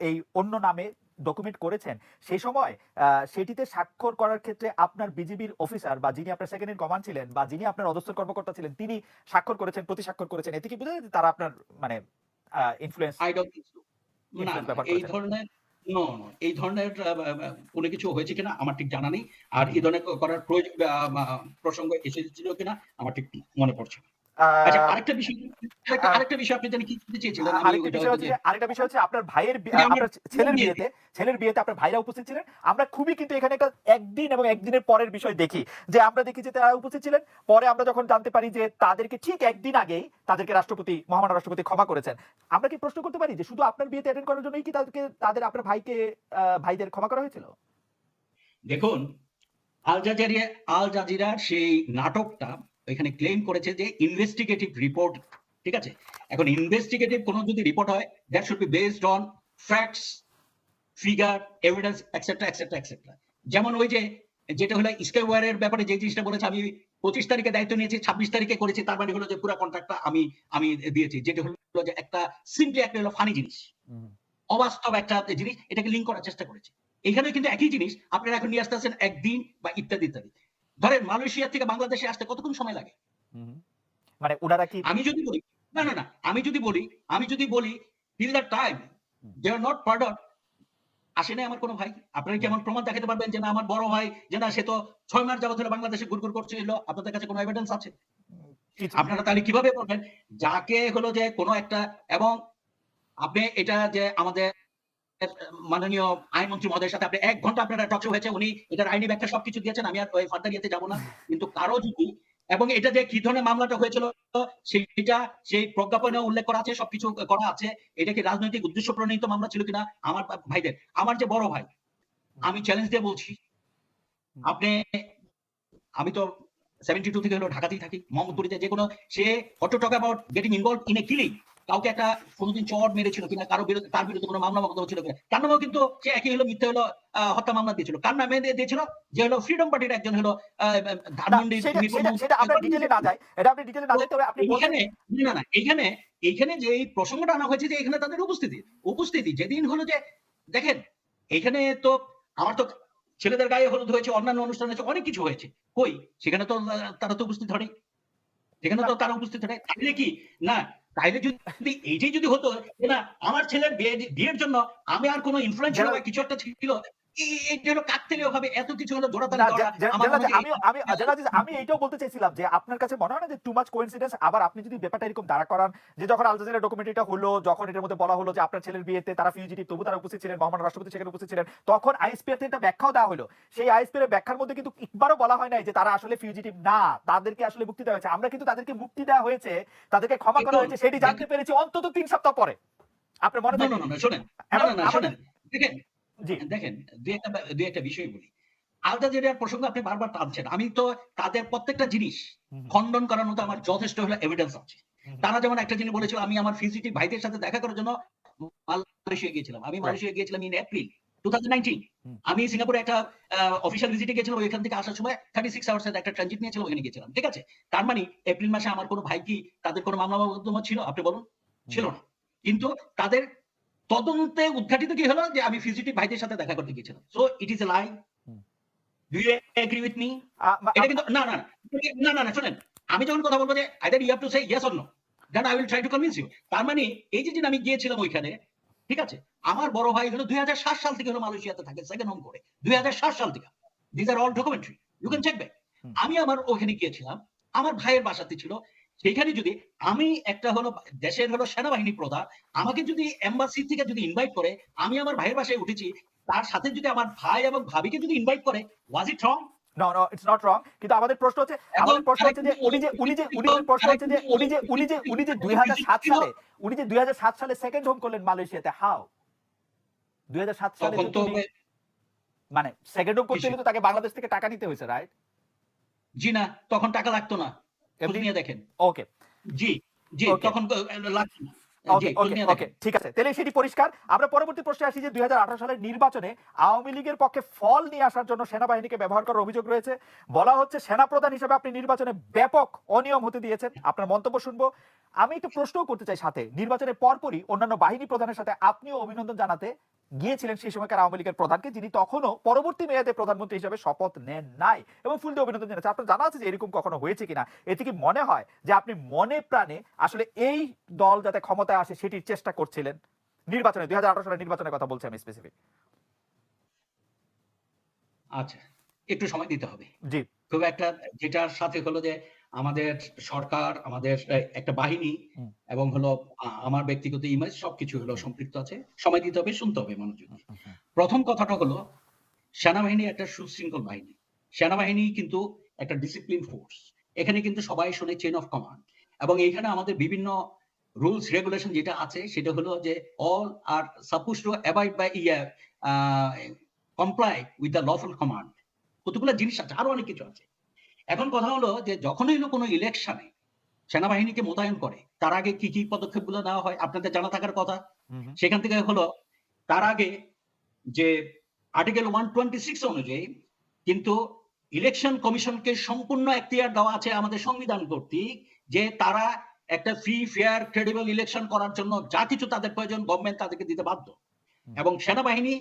এই অন্য নামে ডকুমেন্ট করেছেন, সেই সময় সেটিতে স্বাক্ষর করার ক্ষেত্রে আপনার বিজিবির অফিসার বা যিনি আপনার সেকেন্ড ইন কমান্ড ছিলেন বা যিনি আপনার অধস্তন কর্মকর্তা ছিলেন, তিনি স্বাক্ষর করেছেন, প্রতি স্বাক্ষর করেছেন। এতে কি বোঝা যায় যে তারা আপনার মানে influence I don't think so. না, ইনফ্লুয়েন্স না, ব্যবহার এই করেছেন? ধরনের নো, নো, এই ধরনের কোন কিছু হয়েছে কিনা আমার ঠিক জানা নেই। আর হুম। এই ধরনের করার প্রয়োজন প্রসঙ্গ এসেছিল কিনা আমার ঠিক মনে পড়ছে না। আচ্ছা, আহ, আহ, আরেকটা বিষয় আপনি জানি কি জানতে চেয়েছিলেন? আমি আরেকটা ওইটা বিষয় হয়তো হচ্ছে যে যে আরেকটা বিষয় হচ্ছে আপনার ভাইয়ের মানে আমার আপনার প্রমাণ দিয়েছি। ছেলের বিয়েতে আপনার ভাইরা উপস্থিত ছিলেন। আমরা খুবই কিন্তু এখানে একটা একদিন এবং একদিনের পরের বিষয় দেখি যে আমরা দেখি যে তারা উপস্থিত ছিলেন। পরে আমরা যখন জানতে পারি যে তাদেরকে ঠিক একদিন আগেই তাদেরকে মহামান্য রাষ্ট্রপতি ক্ষমা করেছেন। আমরা কি প্রশ্ন করতে পারি যে শুধু আপনার বিয়েতে অ্যাটেন্ড করার জন্যই কি আপনার ভাইদের ক্ষমা করা হয়েছিল? দেখুন, আল জাজিরার সেই নাটকটা এখানে ক্লেম করেছে যে ইনভেস্টিগেটিভ রিপোর্ট। ঠিক আছে? এখন ইনভেস্টিগেটিভ কোন যদি রিপোর্ট হয়, that should be based on facts, figure, evidence etcetera, etcetera, etcetera. যেমন ওই যে যেটা হলো স্কাইওয়ারের ব্যাপারে যে জিনিসটা বলেছে, আমি 25 তারিখে দায়িত্ব নিয়েছি, 26 তারিখে করেছি, তার মানে হলো যে পুরো কন্ট্রাক্টটা আমি দিয়েছি। যেটা হলো যে একটা সিম্পলি একটা হলো ফানি জিনিস। হুম, অবাস্তব একটা জিনিস, এটাকে লিঙ্ক করার চেষ্টা করেছে। এখানেও কিন্তু একই জিনিস আপনারা এখন নিয়ে আসতেছেন একদিন বা ইত্যাদি, ইত্যাদি। ধরেন মালয়েশিয়া থেকে বাংলাদেশে আসতে কতক্ষণ সময় লাগে? হুম। মানে উনারা কি আমি যদি বলি না, না, না, আমি যদি বলি till the time hmm, they are not pardoned, আসে নাই আমার কোন ভাই। আপনারা কি হুম। এমন প্রমাণ দেখাতে পারবেন যে না আমার বড় ভাই যে না সে তো 6 মাস যাবত ধরে বাংলাদেশে ঘুরঘুর করছিল? আপনাদের কাছে কোন এভিডেন্স আছে? কিছু আপনারা তাহলে কিভাবে বলবেন যাকে হলো যে কোনো একটা, এবং আপনি এটা যে আমাদের মাননীয় আইনমন্ত্রী মহোদয়ের সাথে আপনি ১ ঘন্টা আপনার টক শো হয়েছে, উনি এটার আইনি ব্যাখ্যা সবকিছু দিয়েছেন, আমি আর ওই ফার্দার ইয়েতে যাব না। কিন্তু কারো যদি, এবং এটা যে কি ধরনের মামলাটা হয়েছিল সেইটা সেই প্রজ্ঞাপনে উল্লেখ করা আছে, সবকিছু করা আছে। এটা কি রাজনৈতিক উদ্দেশ্য প্রণীত মামলা ছিল কিনা আমার ভাইদের, আমার যে বড় ভাই, আমি চ্যালেঞ্জ দিয়ে বলছি, আপনি, আমি তো 72 থেকে হলো ঢাকাতেই থাকি, মোহাম্মদপুরিতে যে কোনো, সে hot talk about getting involve in a killing, কাউকে একটা কোনোদিন চড় মেরেছিল কিনা, কারো বিরুদ্ধে, তার বিরুদ্ধে কোনো মামলা মোকদ্দমা ছিল কিনা, তার নামেও কিন্তু সে একই হলো মিথ্যা হলো হত্যা মামলা দিয়েছিল। কার নামে দিয়েছিল? যে হলো ফ্রিডম পার্টির একজন হলো না, ধানমন্ডি সেটা আমরা ডিটেইলে না যাই, এটা আপনি ডিটেইলে না যাই, তবে আপনি বলছেন এইখানে, না না এইখানে, এইখানে যে এই প্রসঙ্গটা আনা হয়েছে যে এখানে তাদের উপস্থিতি যেদিন হলো যে, দেখেন এইখানে তো আমার তো ছেলেদের গায়ে হলুদ হয়েছে, অন্যান্য অনুষ্ঠান হয়েছে, অনেক কিছু হয়েছে, কই সেখানে তো তারা তো উপস্থিত হয়নি, সেখানে তো তারা উপস্থিত হয়। তাইলে কি না, তাইলে যদি এইটাই যদি হতো যে না আমার ছেলের বিয়ের জন্য আমি আর কোনো ইনফ্লুয়েন্স ছিল বা কিছু একটা ছিল, এইটা হলো কাকতালীয় ভাবে এত কিছু হলো জোড়াতালি না, করা, আমার মনে হয় আমি এইটাও বলতে চাইছিলাম যে আপনার কাছে মনে হয় না যে টু মাচ কোইন্সিডেন্স, আবার আপনি যদি ব্যাপারটা এরকম দাঁড়া করান যে যখন আল জাজিরা ডকুমেন্টারিটা হলো, যখন এটার মধ্যে বলা হলো যে আপনার ছেলের বিয়েতে তারা ফিউজিটিভ, তবু তারা উপস্থিত ছিলেন, মহামান্য রাষ্ট্রপতি সেখানে উপস্থিত ছিলেন, তখন আইএসপিআর থেকে একটা ব্যাখ্যাও দেওয়া হলো। সেই আইএসপিআর এর ব্যাখ্যার মধ্যে কিন্তু একবারও বলা হয় নাই যে তারা আসলে ফিউজিটিভ না, তাদেরকে আসলে মুক্তি দেওয়া হয়েছে। আমরা কিন্তু তাদেরকে মুক্তি দেওয়া হয়েছে, তাদেরকে ক্ষমা করা হয়েছে, সেটি জানতে পেরেছি অন্তত ৩ সপ্তাহ পরে। আপনার মনে থাকে? শোনেন, শোনেন, দেখেন, জি দেখেন, দুই একটা বিষয় বলি। আল জাজিরার প্রসঙ্গ আপনি বারবার টানছেন, আমি তো তাদের প্রত্যেকটা জিনিস খণ্ডন করার মতো আমার যথেষ্ট হলো এভিডেন্স আছে। তারা যেমন একটা জিনিস বলেছিল, আমি আমার ফিজিটিভ ভাইদের সাথে দেখা করার জন্য মালয়েশিয়া গিয়েছিলাম, আমি মালয়েশিয়া গিয়েছিলাম ইন এপ্রিল 2019। আমি সিঙ্গাপুরে একটা অফিশিয়াল ভিজিটে গেছিলাম, ওইখান থেকে আসার সময় 36 আওয়ার্স এর একটা ট্রানজিট নিয়েছিলাম, ওখানে গেছিলাম, ঠিক আছে। তার মানে এপ্রিল মাসে আমার কোনো ভাই কি তাদের কোনো মামলা মোকদ্দমা ছিল আপনি বলুন? ছিল না। কিন্তু তাদের তদন্তে উদ্ঘাটিত কি হলো যে আমি ফিজিটিভ ভাইদের সাথে দেখা করতে গিয়েছিলাম। So it is a lie. Do you agree with me? এটা কিন্তু না, শুনেন, আমি যখন কথা বলবো যে either you have to say yes or no, then I will try to convince you. তার মানে এই যে আমি গিয়েছিলাম ওইখানে, ঠিক আছে, আমার বড় ভাই হলো 2007 সাল থেকে হলো মালয়েশিয়াতে থাকে, সেকেন্ড হোম করে 2007 সাল থেকে। This are all documentary, you can check back. আমি আমার ওখানে গিয়েছিলাম, আমার ভাইয়ের বাসাতে ছিল, সেখানে যদি আমি একটা হলো দেশের হলো সেনাবাহিনী প্রধান আমাকে যদি এম্বাসি থেকে যদি ইনভাইট করে, আমি আমার ভাইয়ের বাসায় উঠেছি, তার সাথে যদি আমার ভাই এবং ভাবিকে যদি ইনভাইট করে, was it wrong? No no, it's not wrong. কিন্তু আমাদের প্রশ্ন হচ্ছে যে উনি যে 2007 সালে সেকেন্ড হোম করলেন মালয়েশিয়াতে, হাউ? 2007 সালে তখন তো মানে সেকেন্ড হোম করতে হলে তো তাকে বাংলাদেশ থেকে টাকা নিতে হয়েছে, রাইট? জি না, তখন টাকা লাগতো না, খোঁজ নিয়ে দেখেন। ওকে, জি জি, তখন লাগতো না। ওকে, ঠিক আছে, তাহলে সেটি পরিষ্কার। আমরা পরবর্তী প্রশ্নে আসি যে 2018 সালের নির্বাচনে আওয়ামী লীগের পক্ষে ফল নিয়ে আসার জন্য সেনাবাহিনীকে ব্যবহার করার অভিযোগ রয়েছে। বলা হচ্ছে সেনাপ্রধান হিসেবে আপনি নির্বাচনে ব্যাপক অনিয়ম হতে দিয়েছেন। আপনার মন্তব্য শুনবো। আমি একটু প্রশ্নও করতে চাই, সাথে নির্বাচনের পরপরই অন্যান্য বাহিনী প্রধানের সাথে আপনিও অভিনন্দন জানাতে গিয়েছিলেন সেই সময়কার আওয়ামী লীগের প্রধানকে, যিনি তখনও পরবর্তী মেয়াদে প্রধানমন্ত্রী হিসেবে শপথ নেন নাই, এবং ফুল দিয়ে অভিনন্দন জানাচ্ছে। আপনার জানা আছে যে এরকম কখনো হয়েছে কিনা? এতে কি মনে হয় যে আপনি মনে প্রাণে আসলে এই দল যাতে ক্ষমতায় আসে সেটির চেষ্টা করছিলেন নির্বাচনে? 2018 সালের নির্বাচনের কথা বলছি আমি স্পেসিফিক। আচ্ছা, একটু সময় দিতে হবে। জি, খুব একটা, যেটার সাথে হলো যে আমাদের সরকার, আমাদের একটা বাহিনী এবং হলো আমার ব্যক্তিগত ইমেজ সবকিছু হলো সম্পৃক্ত আছে। সময় দিতে হবে, শুনতে হবে মনোযোগ দিয়ে। প্রথম কথাটা হলো সেনাবাহিনী একটা সুশৃঙ্খল বাহিনী। সেনাবাহিনী কিন্তু একটা ডিসিপ্লিন ফোর্স। এখানে কিন্তু সবাই শোনে চেইন অফ কমান্ড, এবং এইখানে আমাদের বিভিন্ন রুলস রেগুলেশন যেটা আছে সেটা হলো যে all are suppose to abide by comply with the lawful command. কতগুলো জিনিস আছে, আরো অনেক কিছু আছে। এখন কথা হলো যে যখনই হলো কোনো ইলেকশনে সেনাবাহিনীকে মোতায়েন করে, তার আগে কি কি পদক্ষেপগুলো নেওয়া হয় আপনাদের জানা থাকার কথা। সেখান থেকে হলো তার আগে যে আর্টিকেল 126 অনুযায়ী কিন্তু ইলেকশন কমিশনকে সম্পূর্ণ এখতিয়ার দেওয়া আছে আমাদের সংবিধান কর্তৃক, যে তারা একটা ফ্রি ফেয়ার ক্রেডিবল ইলেকশন করার জন্য যা কিছু তাদের প্রয়োজন গভর্নমেন্ট তাদেরকে দিতে বাধ্য। এবং সেনাবাহিনী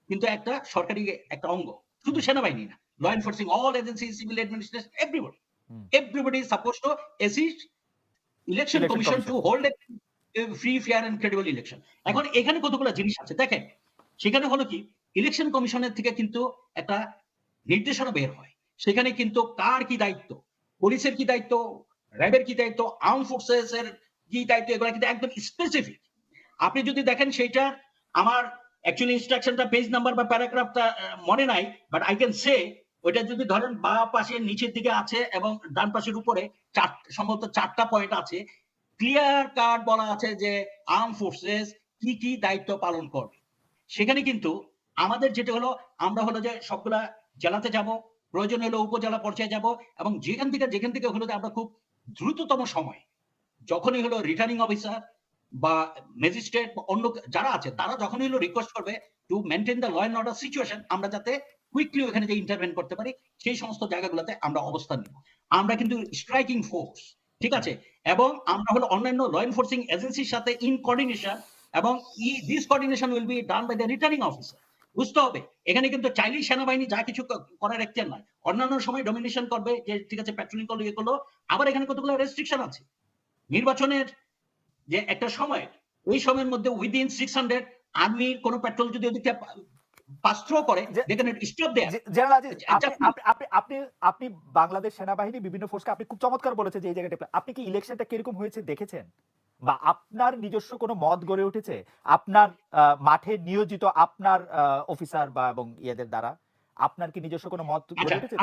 কিন্তু একটা সরকারি একটা অঙ্গ, শুধু সেনাবাহিনী না, law enforcing all agency, civil administration, everybody is supposed to assist election commission to hold a free fair and credible election. এখন এখানে কতগুলো জিনিস আছে দেখেন। সেখানে হলো কি, ইলেকশন কমিশনের থেকে কিন্তু একটা নির্দেশনা বের হয়, সেখানে কিন্তু কার কি দায়িত্ব, পুলিশের কি দায়িত্ব, র্যাবের কি দায়িত্ব, আর্ম ফোর্সেস এর কি দায়িত্ব, এগুলো কিন্তু একদম স্পেসিফিক। আপনি যদি দেখেন সেইটা, আমার অ্যাকচুয়ালি ইনস্ট্রাকশনটা পেজ নাম্বার বা প্যারাগ্রাফটা মনে নাই, বাট আই ক্যান সে ওইটা যদি ধরেন বা পাশে নিচের দিকে আছে এবং ডান পাশের উপরে সম্ভবত 4টা পয়েন্ট আছে, ক্লিয়ার কাট বলা আছে যে আর্ম ফোর্সেস কি কি দায়িত্ব পালন করবে। সেখানে কিন্তু আমাদের যেটা হলো, আমরা হলো যে সবগুলা জেলাতে যাব, প্রয়োজন হলো উপজেলা পর্যায়ে যাব, এবং যেখান থেকে হলো যে আমরা খুব দ্রুততম সময়, যখনই হলো রিটার্নিং অফিসার বা ম্যাজিস্ট্রেট বা অন্য যারা আছে, তারা যখনই হলো রিকোয়েস্ট করবে to maintain the law and order situation, আমরা যাতে কুইকলি ওখানে যে ইন্টারভেন করতে পারি, সেই সমস্ত জায়গাগুলোতে আমরা অবস্থান নিব। আমরা কিন্তু স্ট্রাইকিং ফোর্স, ঠিক আছে, এবং আমরা হলো অন্যান্য ল এনফোর্সিং এজেন্সির সাথে ইন কোঅর্ডিনেশন, এবং this coordination will be done by the returning officer. বুঝতে হবে এখানে কিন্তু চাইলেই সেনাবাহিনী যা কিছু করার এখতিয়ার নয়। অন্যান্য সময় ডমিনেশন করবে যে ঠিক আছে প্যাট্রোলিং করলো, ইয়ে করলো। আবার এখানে কতগুলো রেস্ট্রিকশন আছে। নির্বাচনের যে একটা সময়, ওই সময়ের মধ্যে উইদিন 600 আর্মির কোন পেট্রোল যদি ওদিকে পাস থ্রো করে, they can stop there. General Aziz, আপনি বাংলাদেশ সেনাবাহিনী বিভিন্ন ফোর্সকে আপনি খুব চমৎকার বলেছে যে এই জায়গাটা আপনি কি ইলেকশনটা কিরকম হয়েছে দেখেছেন, বা আপনার নিজস্ব কোনো মত গড়ে উঠেছে আপনার মাঠে নিয়োজিত আপনার অফিসার বা এবং ইয়েদের দ্বারা? আপনার কি নিজস্ব কোনো মত গড়ে উঠেছে?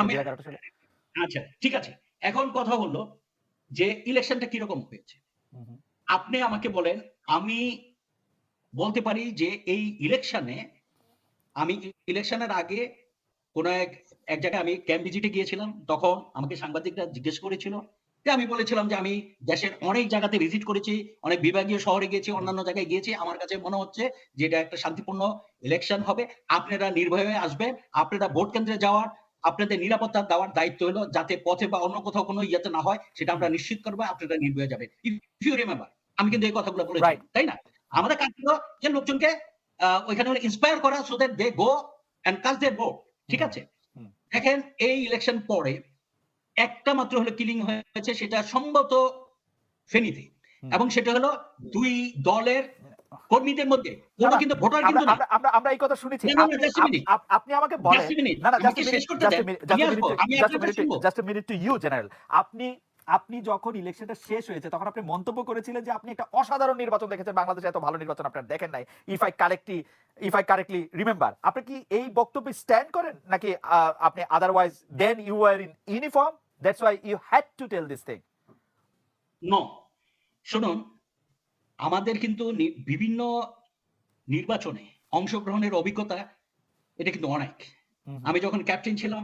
আচ্ছা, ঠিক আছে। এখন কথা হলো যে ইলেকশনটা কিরকম হয়েছে। আপনি আমাকে বলেন, আমি বলতে পারি যে এই ইলেকশনে, আমি ইলেকশনের আগে কোন এক জায়গায় আমি ক্যাম্প ভিজিটে গিয়েছিলাম, তখন আমাকে সাংবাদিকরা জিজ্ঞেস করেছিল যে আমি বলেছিলাম যে আমি দেশের অনেক জায়গাতে ভিজিট করেছি, অনেক বিভাগীয় শহরে গিয়েছি, অন্যান্য জায়গায় গিয়েছি, আমার কাছে মনে হচ্ছে যে এটা একটা শান্তিপূর্ণ ইলেকশন হবে। আপনারা নির্ভয়ে আসবেন, আপনারা ভোট কেন্দ্রে যাওয়ার, আপনাদের নিরাপত্তা দেওয়ার দায়িত্ব হলো যাতে পথে বা অন্য কোথাও কোনো ইয়েতে না হয়, সেটা আমরা নিশ্চিত করবো, আপনারা নির্ভয়ে যাবেন। ইফ ইউ রিমেম্বার, আমি কিন্তু এই কথাগুলো বলেছি, তাই না? আমাদের কাজ ছিল যে লোকজনকে ওইখানে ইন্সপায়ার করা, so that they go and cast their vote, ঠিক আছে। দেখেন এই ইলেকশন পরে একটা মাত্র হলো কিলিং হয়েছে, সেটা সম্ভবত ফেনীতে, এবং সেটা হলো দুই দলের কর্মীদের মধ্যে, কোনো কিন্তু ভোটার কিন্তু না। আমরা এই কথা শুনেছি। আপনি আমাকে বলেন, না না, just a minute to you general. আপনি যখন ইলেকশনটা শেষ হয়েছে তখন আপনি মন্তব্য করেছিলেন যে আপনি একটা অসাধারণ নির্বাচন দেখেছেন, বাংলাদেশে এত ভালো নির্বাচন আপনারা দেখেন নাই, ইফ আই কারেক্টলি রিমেম্বার। আপনি কি এই বক্তব্যে স্ট্যান্ড করেন, নাকি আপনি otherwise then you are in uniform, that's why you had to tell this thing? No, শুনুন, আমাদের কিন্তু বিভিন্ন নির্বাচনে অংশগ্রহণের অভিজ্ঞতা, এটা কিন্তু অনেক। আমি যখন ক্যাপ্টেন ছিলাম,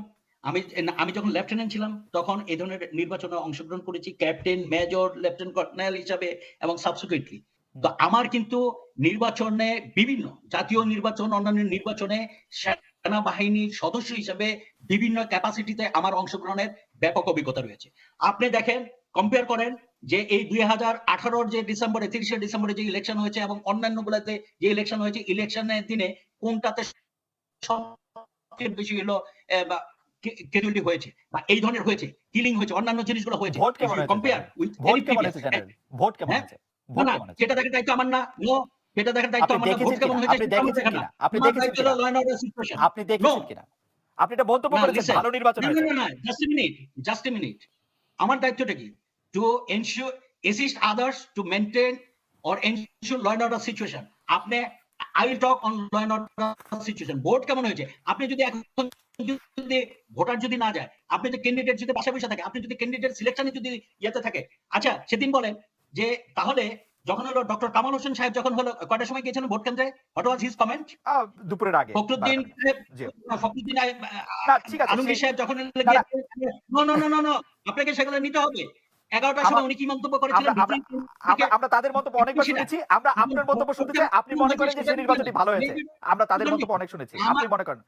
আমি যখন লেফটেন্যান্ট ছিলাম, তখন এই ধরনের নির্বাচনে অংশগ্রহণ করেছি, ক্যাপ্টেন, মেজর, লেফটেন্যান্ট কর্নেল হিসাবে এবং সাবসিকুয়েন্টলি। তো আমার কিন্তু নির্বাচনে, বিভিন্ন জাতীয় নির্বাচন, অন্যান্য নির্বাচনে সেনাবাহিনীর সদস্য হিসেবে বিভিন্ন ক্যাপাসিটিতে আমার অংশগ্রহণের ব্যাপক অভিজ্ঞতা রয়েছে। আপনি দেখেন, কম্পেয়ার করেন যে এই 2018 যে ডিসেম্বরে, 30 ডিসেম্বরে যে ইলেকশন হয়েছে এবং অন্যান্য গুলাতে যে ইলেকশন হয়েছে, ইলেকশনের দিনে কোনটাতে সবচেয়ে বেশি হলো ক্যাজুয়ালিটি হয়েছে বা এই ধরনের হয়েছে, কিলিং হয়েছে, অন্যান্য জিনিসগুলো হয়েছে। ভোট কেমন হয়েছে? কম্পেয়ার উইথ ভোট কেমন হয়েছে জেনারেল? ভোট কেমন হয়েছে? না, সেটা দেখার দায়িত্ব আমার না। নো, সেটা দেখার দায়িত্ব আমার না। ভোট কেমন হয়েছে আপনি দেখেছেন কিনা? আপনি দেখেছেন কিনা? আপনি দেখেছেন কিনা? আপনি এটা মন্তব্য করেছেন ভালো নির্বাচন হয়েছে। না, জাস্ট এ মিনিট। আমার দায়িত্বটা কি? To ensure, assist others to maintain or ensure law and order situation. আপনি, I will talk on law and order situation. Vote কেমন হয়েছে? আপনি যদি এখন যদি ভোটার যদি না যায়, আপনি যদি ক্যান্ডিডেট যদি বাসা বসে থাকে, আপনি যদি ক্যান্ডিডেট সিলেকশনে যদি ইয়েতে থাকে, আচ্ছা সেদিন বলেন যে তাহলে যখন হলো ডক্টর কামাল হোসেন সাহেব যখন হলো কয়টার সময় গিয়েছিলেন ভোট কেন্দ্রে, হোয়াট ওয়াজ হিজ কমেন্ট? দুপুরের আগে। ফখরুদ্দিন আলমগীর সাহেব যখন নো, আপনাকে সেগুলো নিতে হবে। 11টার সময় উনি কি মন্তব্য করেছিলেন? আমরা তাদের মন্তব্য অনেকবার শুনেছি। আমরা আপনার মন্তব্য শুনতে চাই। আপনি মনে করেন যে সেই নির্বাচনটি ভালো হয়েছে? আমরা তাদের মন্তব্য অনেক শুনেছি। আপনি মনে করেন?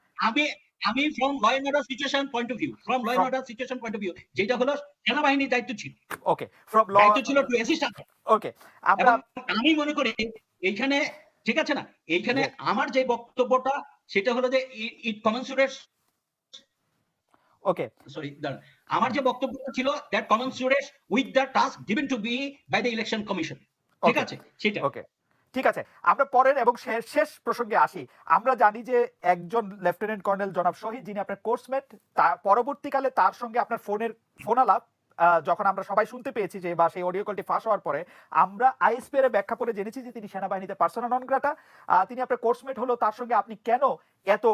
আমি from law and order situation point of view, যেটা হলো সেনাবাহিনীর দায়িত্ব ছিল। ওকে, from law দায়িত্ব ছিল টু অ্যাসিস্ট। ওকে, আমরা আমি মনে করি এইখানে, ঠিক আছে না, এইখানে আমার যে বক্তব্যটা সেটা হলো যে ইট কমেন্সুরেটস, ওকে, সরি, আমার যে বক্তব্যটা ছিল that commensurates with the task given to be by the election commission, ঠিক আছে, সেটা ওকে। ঠিক আছে, আমরা পরের এবং শেষ প্রসঙ্গে আসি। আমরা জানি যে একজন লেফটেন্যান্ট কর্নেল জনাব শহীদ, যিনি আপনার কোর্সমেট, পরবর্তীকালে তার সঙ্গে আপনার ফোন আলাপ যখন আমরা সবাই শুনতে পেয়েছি যে বা সেই অডিও কলটি ফাঁস হওয়ার পরে আমরা আইএসপি এর ব্যাখ্যা করে জেনেছি যে তিনি সেনাবাহিনীতে পার্সোনা নন গ্রাটা, তিনি আপনার কোর্সমেট হলো, তার সঙ্গে আপনি কেন এত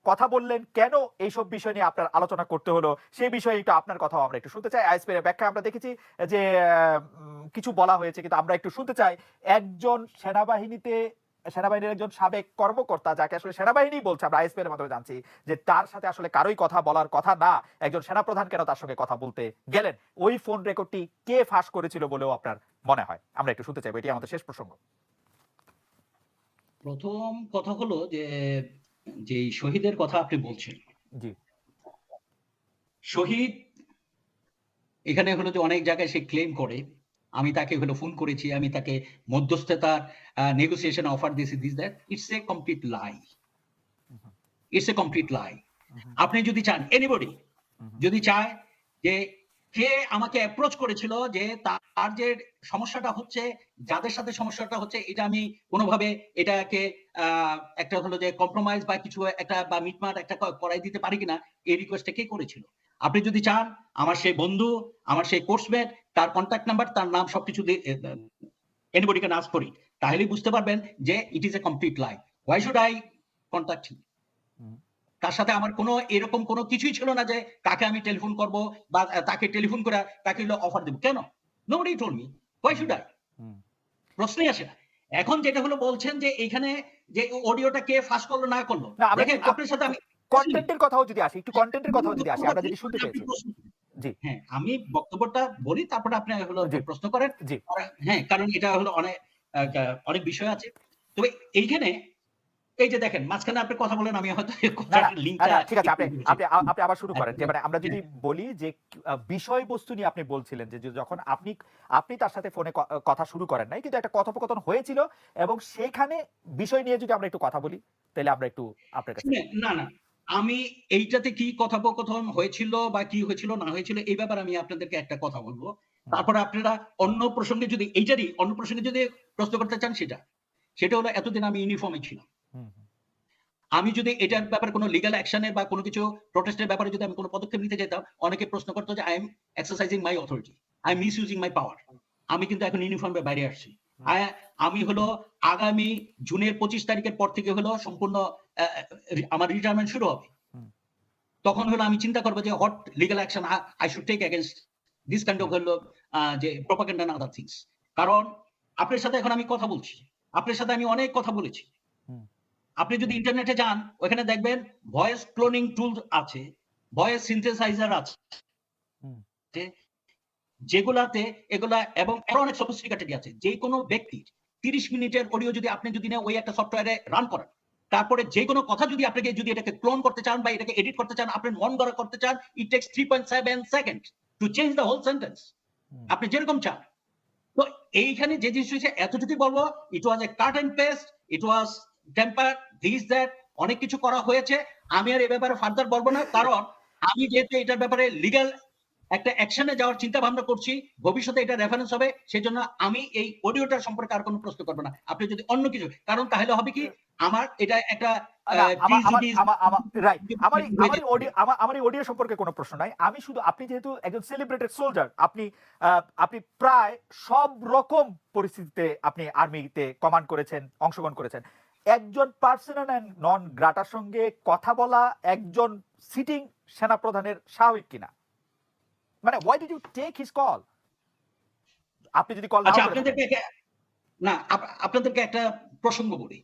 কথা বললেন, কেন এইসব বিষয় নিয়ে আপনার আলোচনা করতে হলো, সেই বিষয়ে একটু আপনার কথাও আমরা একটু শুনতে চাই। আইএসপি এর ব্যাখ্যা আমরা দেখেছি যে কিছু বলা হয়েছে, কিন্তু আমরা একটু শুনতে চাই একজন সেনাবাহিনীর একজন সাবেক কর্মকর্তা, যাকে আসলে সেনাবাহিনী বলছে, আমরা আইএসপি এর মাধ্যমে জানছি যে তার সাথে আসলে কারোই কথা বলার কথা না, একজন সেনাপ্রধান কেন তার সঙ্গে কথা বলতে গেলেন, ওই ফোন রেকর্ডটি কে ফাঁস করেছিল বলেও আপনার মনে হয়? আমরা একটু শুনতে চাইবো, এটি আমাদের শেষ প্রসঙ্গ। প্রথম কথা হলো যে যে শহীদের কথা আপনি বলছেন, জি শহীদ এখানে হলো যে অনেক জায়গায় সে ক্লেম করে আমি তাকে হলো ফোন করেছি, আমি তাকে মধ্যস্থতার নেগোসিয়েশন অফার দিয়েছি, this that it's a complete lie, it's a complete lie. আপনি যদি চান, এনিবডি যদি চায় যে কে আমাকে অ্যাপ্রোচ করেছিল, যে তার যে সমস্যাটা হচ্ছে, যাদের সাথে সমস্যাটা হচ্ছে, এটা আমি কোনোভাবে এটাকে একটা হলো যে কম্প্রোমাইজ বা কিছু একটা বা মিটমাট একটা করাই দিতে পারি কিনা, এই রিকোয়েস্টটা কে করেছিল। আপনি যদি চান, আমার সেই বন্ধু, আমার সেই কোর্সমেট, তার কন্ট্যাক্ট নাম্বার, তার নাম সবকিছু anybody can ask for it, তাহলেই বুঝতে পারবেন যে it is a complete lie. Why should I contact him? তার সাথে আমার কোনো এরকম কোনো কিছুই ছিল না যে তাকে আমি টেলিফোন করব বা তাকে টেলিফোন করে তাকে অফার দেব। কেন? Nobody told me, why should I? প্রশ্নই আসে না। এখন যেটা হলো বলছেন যে এখানে যে অডিওটা কে ফাঁস করলো না করলো, না, আমরা দেখেন আপনার সাথে আমি কন্টেন্টের কথাও যদি আসি, একটু কন্টেন্টের কথাও যদি আসি, আমরা যেটি শুনতে পেয়েছি। জি হ্যাঁ, আমি বক্তব্যটা বলি, তারপরে আপনি হলো জি প্রশ্ন করেন। জি হ্যাঁ, কারণ এটা হলো অনেক বিষয় আছে। তবে এইখানে এই যে দেখেন মাঝখানে আপনি কথা বলেন, আমি হয়তো না না লিঙ্কটা ঠিক আছে, আপনি আপনি আপনি আবার শুরু করেন। যে মানে আমরা যদি বলি যে বিষয়বস্তু নিয়ে আপনি বলছিলেন যে যখন আপনি আপনি তার সাথে ফোনে কথা শুরু করেন নাই, কিন্তু একটা কথোপকথন হয়েছিল, এবং সেইখানে বিষয় নিয়ে যদি আমরা একটু কথা বলি, তাহলে আমরা একটু আপনার কাছে। না না, আমি এইটাতে কি কথোপকথন হয়েছিল বা কি হয়েছিল না হয়েছিল এই ব্যাপারে আমি আপনাদেরকে একটা কথা বলবো। তারপরে আপনারা অন্য প্রসঙ্গে যদি এইটারই অন্য প্রসঙ্গে যদি প্রশ্ন করতে চান, সেটা হলো এতদিন আমি ইউনিফর্মে ছিলাম। আমি যদি এটার ব্যাপারে কোনো লিগ্যাল অ্যাকশনের বা কোনো কিছু প্রোটেস্টের ব্যাপারে যদি আমি কোনো পদক্ষেপ নিতে যেতাম, অনেকে প্রশ্ন করতো যে I am exercising my authority, I am misusing my power. আমি কিন্তু এখন ইউনিফর্মের বাইরে আসছি। আমি হলো আগামী জুনের 25 তারিখের পর থেকে হলো সম্পূর্ণ আমার রিটায়ারমেন্ট শুরু হবে। তখন হলো আমি চিন্তা করবো যে what legal action I should take against this kind of হলো যে প্রপাগান্ডা এন্ড আদার থিংস। কারণ আপনার সাথে এখন আমি কথা বলছি, আপনার সাথে আমি অনেক কথা বলেছি। আপনি যদি ইন্টারনেটে যান, ওখানে দেখবেন ভয়েস ক্লোনিং টুল আছে, ভয়েস সিনথেসাইজার আছে, যেগুলাতে এগুলা এবং আরো অনেক সফিস্টিকেটেড আছে। যে কোনো ব্যক্তির 30 মিনিটের অডিও যদি আপনি যদি না ওই একটা সফটওয়্যারে রান করেন, তারপরে যে কোনো কথা যদি আপনাকে যদি এটাকে ক্লোন করতে চান বা এটাকে এডিট করতে চান, আপনি মন গড়া করতে চান, it takes 3.7 second to change the whole sentence, আপনি যেরকম চান। তো এইখানে যে জিনিস হয়েছে, এতটুকু বলবো, it was a cut and paste, it was temper, this that, অনেক কিছু করা হয়েছে। আমি আর এই ব্যাপারে ফার্দার বলবো না, কারণ আমি যেহেতু এটার ব্যাপারে লিগ্যাল একটা অ্যাকশনে যাওয়ার চিন্তা ভাবনা করছি, ভবিষ্যতে এটা রেফারেন্স হবে, সেজন্য আমি এই অডিওটার সম্পর্কে আর কোনো প্রশ্ন করবো না। আপনি যদি অন্য কিছু, কারণ তাহলে হবে কি, আমার এটা একটা আমার এই অডিও সম্পর্কে কোনো প্রশ্ন নাই। আমি শুধু, আপনি যেহেতু একজন সেলিব্রেটেড সোলজার, আপনি আপনি প্রায় সব রকম পরিস্থিতিতে আপনি আর্মিতে কমান্ড করেছেন, অংশগ্রহণ করেছেন। একজন পার্সোনা নন গ্রাটার সঙ্গে কথা বলা একজন সিটিং সেনাপ্রধানের স্বাভাবিক কিনা? মানে why did you take his call? আপনি যদি কল আচ্ছা, আপনাদেরকে একটা প্রসঙ্গ বলি।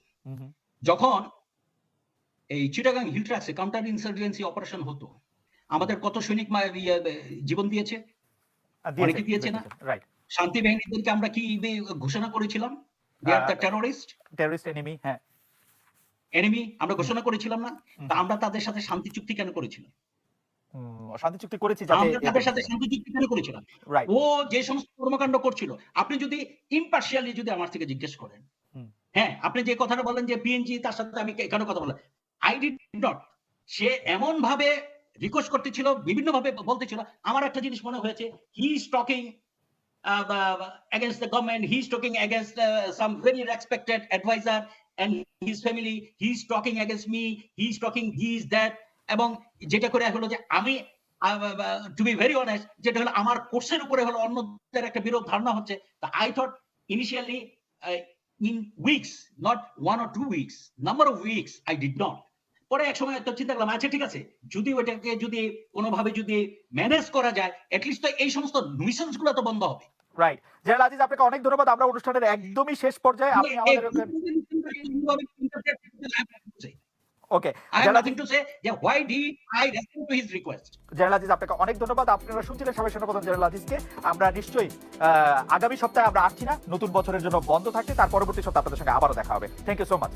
যখন এই চিটাগাং হিল ট্র্যাক্সে কাউন্টার ইনসার্জেন্সি অপারেশন হতো, আমাদের কত সৈনিক জীবন দিয়েছে? অনেকে দিয়েছে না? শান্তি বাহিনীদেরকে আমরা কি ঘোষণা করেছিলাম? দে আর দ্য টেররিস্ট এনিমি। হ্যাঁ, এনিমি আমরা ঘোষণা করেছিলাম না? তা আমরা তাদের সাথে শান্তি চুক্তি কেন করেছিলাম? শান্তি চুক্তি করেছি আমরা তাদের সাথে শান্তি চুক্তি কেন করেছিলাম? ও যে সমস্ত কর্মকাণ্ড করছিল, আপনি যদি ইম্পার্শিয়ালি যদি আমার থেকে জিজ্ঞেস করেন, হ্যাঁ, আপনি যে কথাটা বলেন যে পিএনজি তার সাথে আমি কেন কথা বললাম, আই ডিড নট। সে এমন ভাবে রিকোয়েস্ট করতেছিল, বিভিন্ন ভাবে বলতেছিল। আমার একটা জিনিস মনে হয়েছে, he is talking against the government, he is talking against some very respected advisor and his family, he is talking against me, he is talking this that, এবং যেটা করে হলো যে টু বি ভেরি অনেস্ট, যেটা হলো আমার কোর্সের উপরে হলো অন্যদের একটা বিরোধ ধারণা হচ্ছে। I thought initially in weeks, not 1 or 2 weeks, number of weeks I did not. পরে এক সময় তো চিন্তা করলাম, আচ্ছা ঠিক আছে, যদি ওইটাকে যদি কোনোভাবে যদি ম্যানেজ করা যায়, এটলিস্ট তো এই সমস্ত নুইসেন্স গুলো তো বন্ধ হবে। রাইট। জেনারেল আজিজ, আপনাকে অনেক ধন্যবাদ। আমরা অনুষ্ঠানের একদমই শেষ পর্যায়ে, আপনি আমাদের ওকে। I have general nothing to say. Yeah, why did I respond to his request? General Aziz, আপনাকে অনেক ধন্যবাদ। আপনারা শুনছিলেন সাবেক সেনাপ্রধান জেনারেল আজিজকে। আমরা নিশ্চয়ই আগামী সপ্তাহে আমরা আসছি না, নতুন বছরের জন্য বন্ধ থাকছে। তার পরবর্তী সপ্তাহে আপনাদের সঙ্গে আবারও দেখা হবে। Thank you so much.